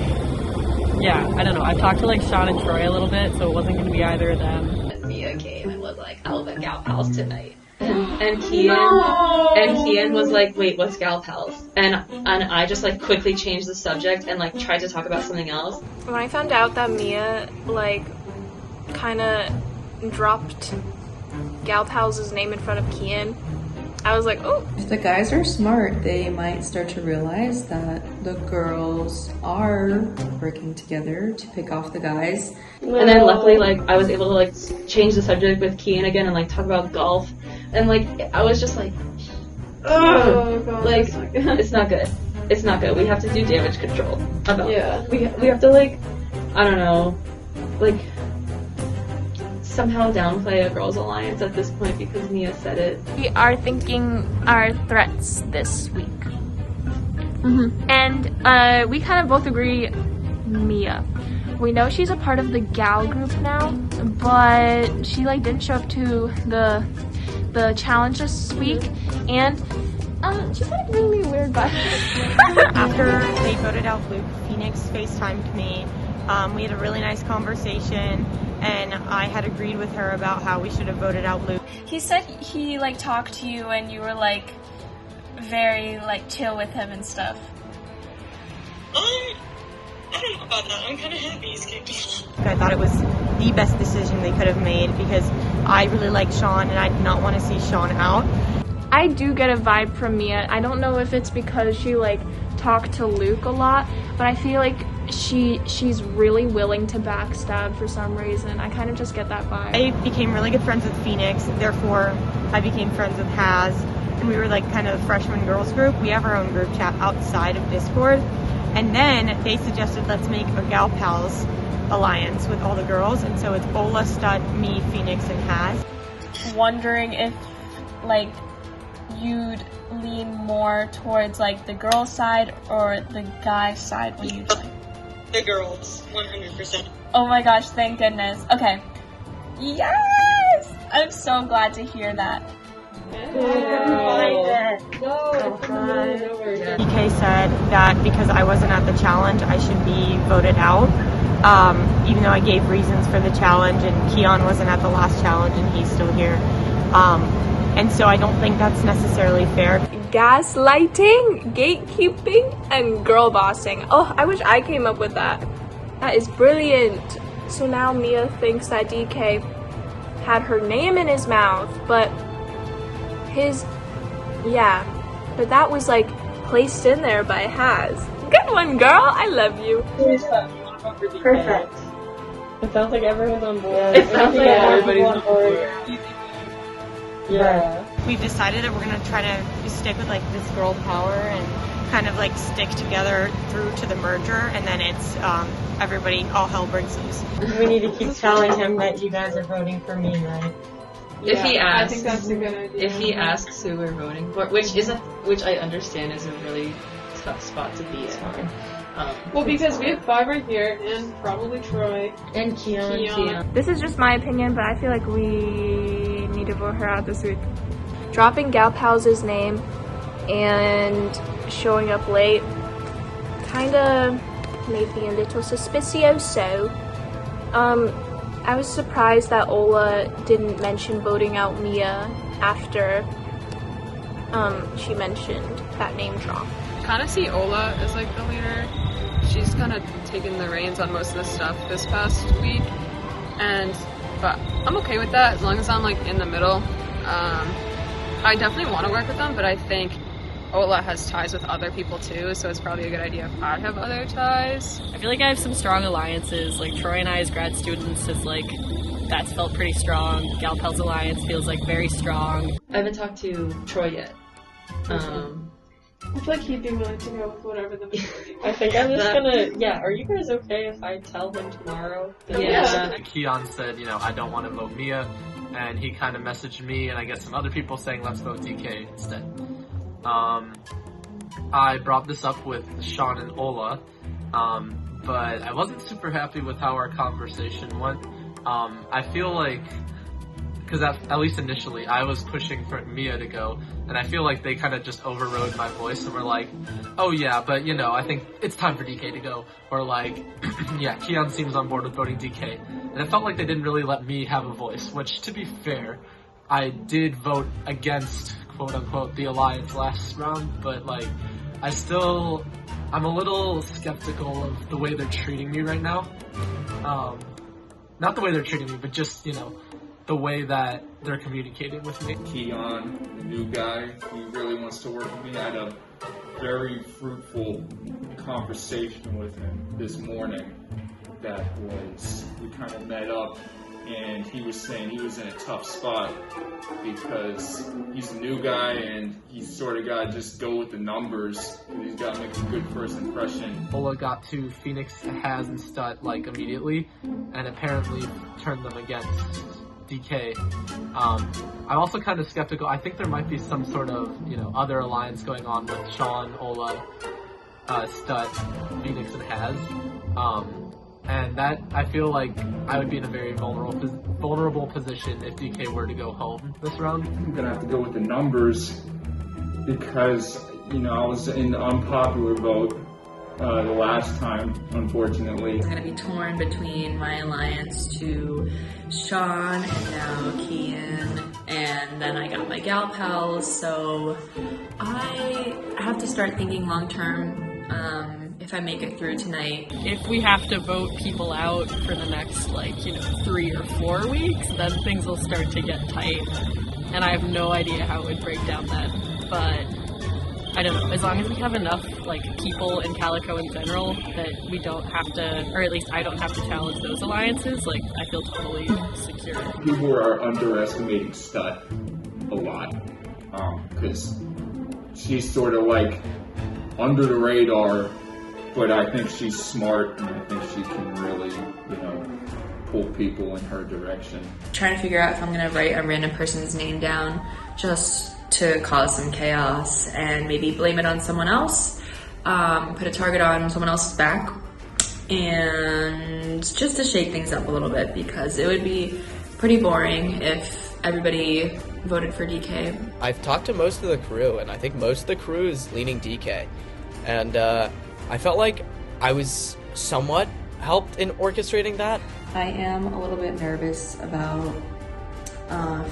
yeah, I don't know. I've talked to, like, Sean and Troy a little bit, so it wasn't going to be either of them. Mia came and was like, I'll bet Gal Pals tonight. And Kian was like, wait, what's Gal Pals? And I just, like, quickly changed the subject and, like, tried to talk about something else. When I found out that Mia, like, kind of dropped Gal Pals' name in front of Kian, I was like, oh. If the guys are smart, they might start to realize that the girls are working together to pick off the guys. And then luckily, like, I was able to, like, change the subject with Kian again and, like, talk about golf. And, like, I was just like, oh, God, like, it's not good. It's not good. We have to do damage control. We have to, like, I don't know, like, somehow downplay a girls' alliance at this point because Mia said it. We are thinking our threats this week. And we kind of both agree, Mia. We know she's a part of the gal group now, but she, like, didn't show up to the challenge this week, and she's like really weird vibe. After they voted out Luke, Phoenix FaceTimed me. We had a really nice conversation, and I had agreed with her about how we should have voted out Luke. He said he, like, talked to you and you were, like, very, like, chill with him and stuff. I don't know about that. I'm kind of happy he's kicked me. I thought it was the best decision they could have made because I really like Sean and I did not want to see Sean out. I do get a vibe from Mia. I don't know if it's because she, like, talked to Luke a lot, but I feel like she's really willing to backstab for some reason. I kind of just get that vibe. I became really good friends with Phoenix, therefore I became friends with Haz, and we were, like, kind of the freshman girls group. We have our own group chat outside of Discord, and then they suggested let's make a Gal Pals alliance with all the girls, and so it's Ola, Stud, me, Phoenix, and Haz. Wondering if, like, you'd lean more towards, like, the girl side or the guy side when you join? The girls, 100%. Oh my gosh, thank goodness. Okay. Yes! I'm so glad to hear that. DK said that because I wasn't at the challenge, I should be voted out. Even though I gave reasons for the challenge, and Keon wasn't at the last challenge and he's still here. And so I don't think that's necessarily fair. Gaslighting, gatekeeping, and girl bossing. Oh, I wish I came up with that. That is brilliant. So now Mia thinks that DK had her name in his mouth, but but that was like placed in there by Haz. Good one, girl. I love you. Perfect. It sounds like everyone's on board. It sounds like everybody's on board. Yeah. We've decided that we're gonna try to stick with like this girl power and kind of like stick together through to the merger, and then it's everybody, all hell breaks loose. We need to keep telling him that you guys are voting for me, right? If he asks, I think that's a good idea. If he asks who we're voting for, which I understand is a really tough spot to be in. Well, because we have 5 right here, and probably Troy. And Keon. This is just my opinion, but I feel like we need to vote her out this week. Dropping Gal Pal's name and showing up late kinda made me a little suspicioso. I was surprised that Ola didn't mention voting out Mia after she mentioned that name drop. I kind of see Ola as like the leader. She's kind of taken the reins on most of the stuff this past week, but I'm okay with that as long as I'm like in the middle. I definitely want to work with them, but I think Ola has ties with other people too, so it's probably a good idea if I have other ties. I feel like I have some strong alliances. Like Troy and I as grad students is like, that's felt pretty strong. Galpel's alliance feels like very strong. I haven't talked to Troy yet. I feel like he'd be willing to go with whatever the majority. I think I'm just gonna, are you guys okay if I tell him tomorrow? Yeah. Keon said, I don't want to vote Mia, and he kind of messaged me and I get some other people saying let's vote DK instead. I brought this up with Sean and Ola, but I wasn't super happy with how our conversation went. I feel like, because at least initially, I was pushing for Mia to go, and I feel like they kind of just overrode my voice and were like, oh yeah, but I think it's time for DK to go, or like, yeah, Keon seems on board with voting DK, and it felt like they didn't really let me have a voice, which, to be fair, I did vote against, quote-unquote, the Alliance last round, but like, I'm a little skeptical of the way they're treating me right now. Not the way they're treating me, but just, the way that they're communicating with me. Keon, the new guy, he really wants to work with me. I had a very fruitful conversation with him this morning we kind of met up, and he was saying he was in a tough spot because he's a new guy and he's sort of got to just go with the numbers. He's got to make a good first impression. Ola got to Phoenix, Haz, and Stud like immediately, and apparently turned them against DK. I'm also kind of skeptical. I think there might be some sort of other alliance going on with Sean, Ola, Stud, Phoenix, and Haz. And that, I feel like I would be in a very vulnerable position if DK were to go home this round. I'm gonna have to go with the numbers because, I was in the unpopular vote the last time, unfortunately. I'm gonna be torn between my alliance to Sean and now Kian, and then I got my gal pals, so I have to start thinking long term. If I make it through tonight. If we have to vote people out for the next 3 or 4 weeks, then things will start to get tight. And I have no idea how it would break down then. But I don't know, as long as we have enough people in Calico in general that we don't have to, or at least I don't have to challenge those alliances, I feel totally secure. People are underestimating Stud a lot. Because she's sort of under the radar, but I think she's smart, and I think she can really, pull people in her direction. Trying to figure out if I'm gonna write a random person's name down just to cause some chaos and maybe blame it on someone else, put a target on someone else's back, and just to shake things up a little bit, because it would be pretty boring if everybody voted for DK. I've talked to most of the crew, and I think most of the crew is leaning DK. And I felt like I was somewhat helped in orchestrating that. I am a little bit nervous about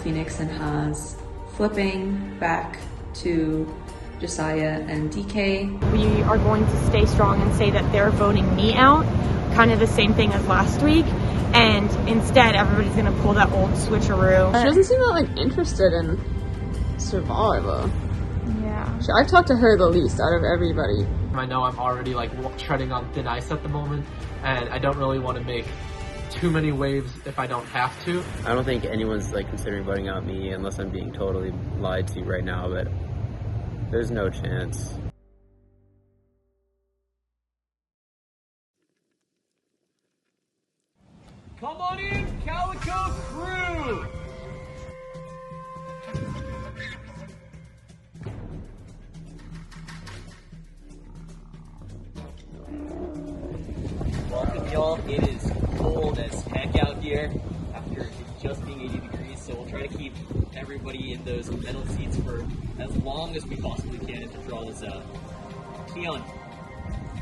Phoenix and Haas flipping back to Josiah and DK. We are going to stay strong and say that they're voting me out, kind of the same thing as last week, and instead everybody's going to pull that old switcheroo. She doesn't seem that like interested in Survivor. Yeah. I've talked to her the least out of everybody. I know I'm already like treading on thin ice at the moment, and I don't really want to make too many waves if I don't have to. I don't think anyone's like considering voting out me unless I'm being totally lied to right now, but there's no chance. Come on in, Calico crew! Welcome, y'all. It is cold as heck out here after it just being 80 degrees, so we'll try to keep everybody in those metal seats for as long as we possibly can to draw this out. Keon,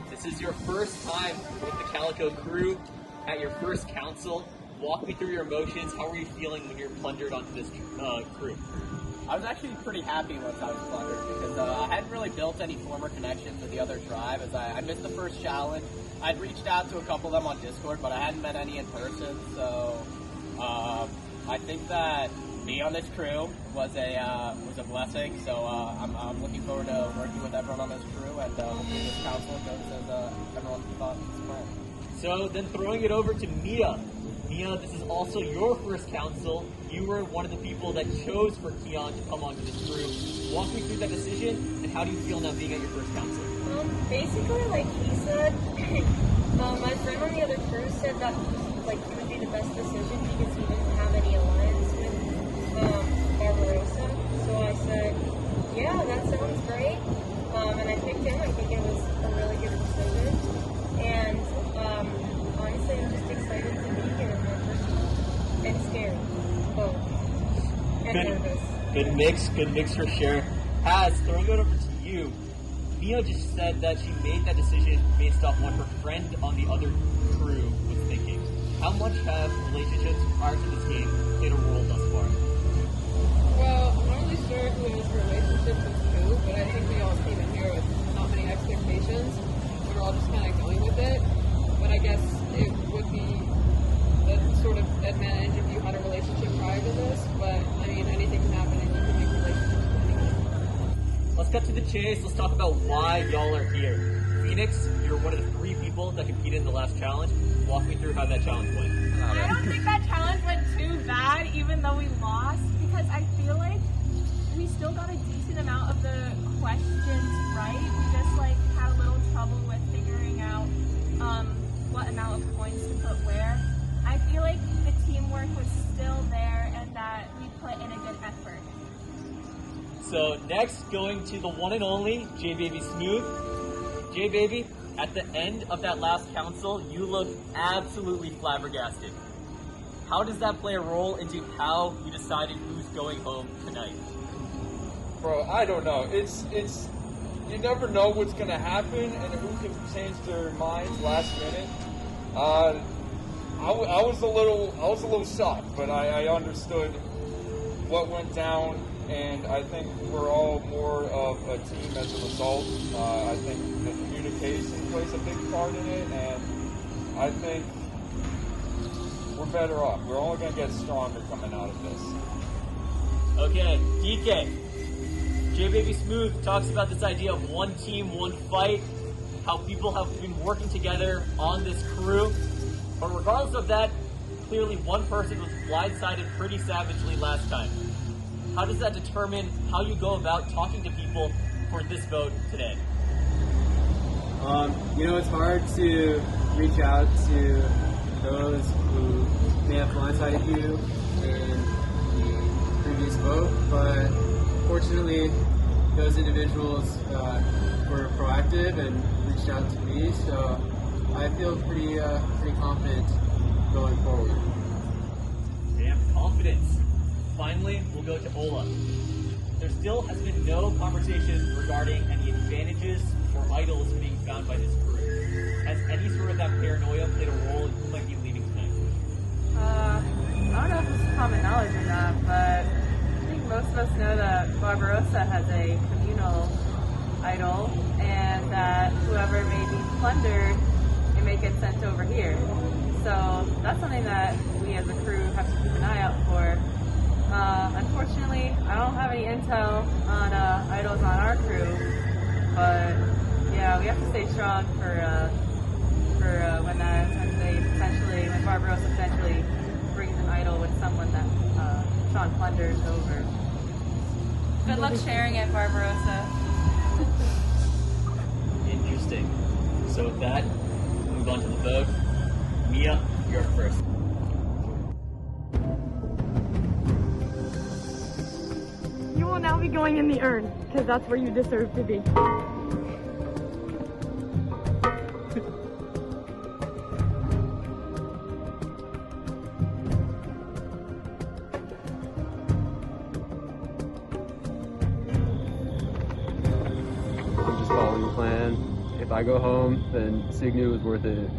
this is your first time with the Calico crew at your first council. Walk me through your emotions. How were you feeling when you're plundered onto this crew? I was actually pretty happy once I was plundered because I hadn't really built any former connections with the other tribe as I missed the first challenge. I'd reached out to a couple of them on Discord, but I hadn't met any in person, so I think that being on this crew was a blessing, so I'm looking forward to working with everyone on this crew, and hopefully this council goes as everyone thought it was planned. So then throwing it over to Mia. Mia, this is also your first council. You were one of the people that chose for Keon to come onto this crew. Walk me through that decision, and how do you feel now being at your first council? Basically, like he said, my friend on the other crew said that like it would be the best decision because he didn't have any alliance with Barbarossa. So I said, yeah, that sounds great. And I picked him. I think it was a really good decision. And honestly, I'm just excited to be here in my first time. And scared. Both. And nervous. Good mix for sure. Haz, throwing it over to you. Mia just said that she made that decision based off what her friend on the other crew was thinking. How much have relationships prior to this game played a role thus far? Well, I'm not really sure who his relationship was to, but I think we all came in here with not many expectations. We were all just kind of going with it. But I guess it would be a sort of advantage if you had a relationship prior to this. But I mean, anything can happen, and you can make relationships with anyone. Let's cut to the chase. Let's talk about why y'all are here. Phoenix, you're one of the 3 people that competed in the last challenge. Walk me through how that challenge went. I don't think that challenge went too bad, even though we lost, because I feel like we still got a decent amount of the questions right. We just like had a little trouble with figuring out what amount of coins to put where. I feel like the teamwork was still there and that we put in a good effort. So next, going to the one and only J-Baby Smooth. J-Baby, at the end of that last council, you look absolutely flabbergasted. How does that play a role into how you decided who's going home tonight? Bro, I don't know. It's you never know what's gonna happen and who can change their minds last minute. I was a little shocked, but I understood what went down, and I think we're all more of a team as a result. I think the communication plays a big part in it, and I think we're better off. We're only going to get stronger coming out of this. Okay, DK. J-Baby Smooth talks about this idea of one team, one fight, how people have been working together on this crew. But regardless of that, clearly one person was blindsided pretty savagely last time. How does that determine how you go about talking to people for this vote today? It's hard to reach out to those who may have blindsided you in the previous vote, but fortunately those individuals were proactive and reached out to me, so I feel pretty confident going forward. Damn confidence. finally, we'll go to Ola. There still has been no conversation regarding any advantages or idols being found by this crew. Has any sort of that paranoia played a role in who might be leaving tonight? I don't know if this is common knowledge or not, but I think most of us know that Barbarossa has a communal idol, and that whoever may be plundered, it may get sent over here. So that's something that we as a crew have to keep an eye out for. Unfortunately, I don't have any intel on idols on our crew, but yeah, we have to stay strong for when Barbarossa potentially brings an idol with someone that Sean plunders over. Good luck sharing it, Barbarossa. Interesting. So with that, we'll move on to the vote. Mia, you're up first. You will now be going in the urn, because that's where you deserve to be. I'm just following the plan. If I go home, then Signu is worth it.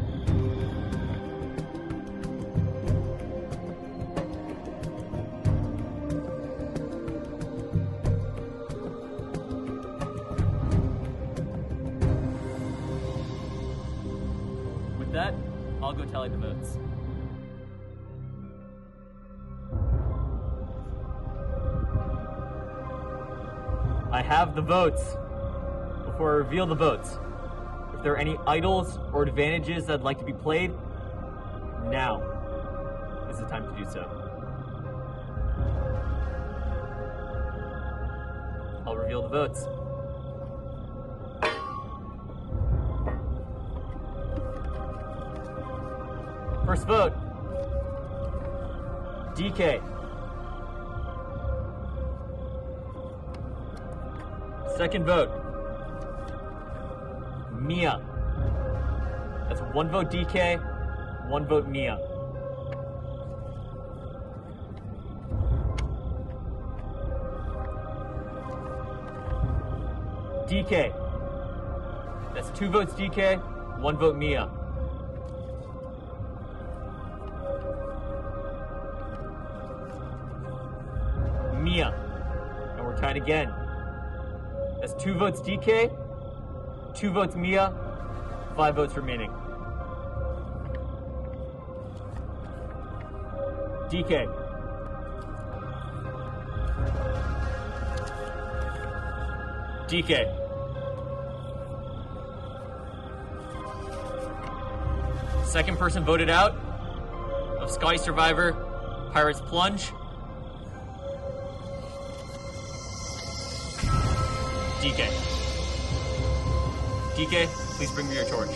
With that, I'll go tally the votes. I have the votes. Before I reveal the votes, if there are any idols or advantages that'd like to be played, now is the time to do so. I'll reveal the votes. First vote, DK. Second vote, Mia. That's one vote DK, one vote Mia. DK. That's 2 votes DK, 1 vote Mia. Mia. And we're tied again. That's 2 votes DK, 2 votes Mia, 5 votes remaining. DK. DK. Second person voted out of Scotty Survivor, Pirates Plunge. DK. DK, please bring me your torch.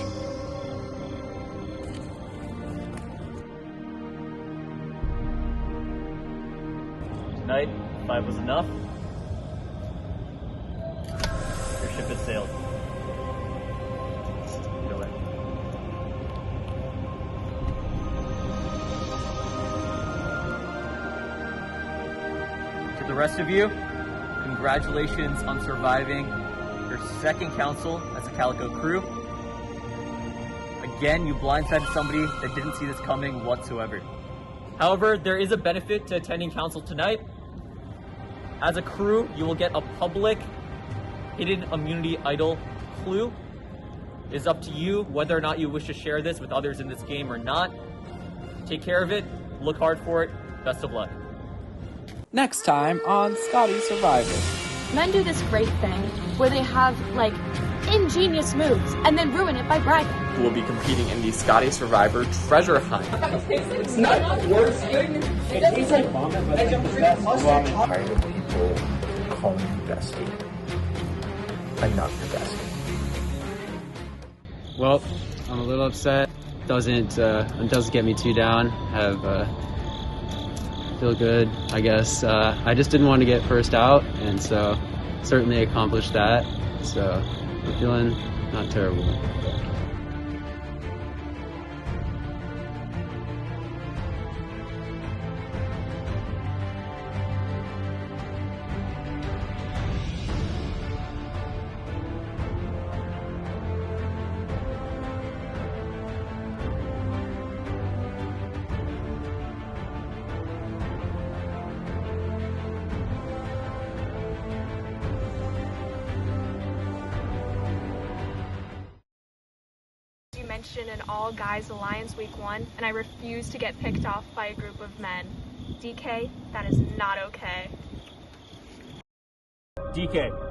Tonight, 5 was enough. Your ship has sailed. Get away. To the rest of you, congratulations on surviving your second council as a Calico crew. Again, you blindsided somebody that didn't see this coming whatsoever. However, there is a benefit to attending council tonight. As a crew, you will get a public hidden immunity idol clue. It is up to you whether or not you wish to share this with others in this game or not. Take care of it, look hard for it, best of luck. Next time on Scotty Survivor. Men do this great thing where they have, like, ingenious moves and then ruin it by bragging. Who will be competing in the Scotty Survivor treasure hunt. It's not worse. I'm tired of people calling me bestie. I'm not your bestie. Well, I'm a little upset. Doesn't get me too down. Feel good, I guess. I just didn't want to get first out, and so certainly accomplished that. So I'm feeling not terrible. mentioned an all-guys alliance week 1, and I refuse to get picked off by a group of men. DK, that is not okay. DK,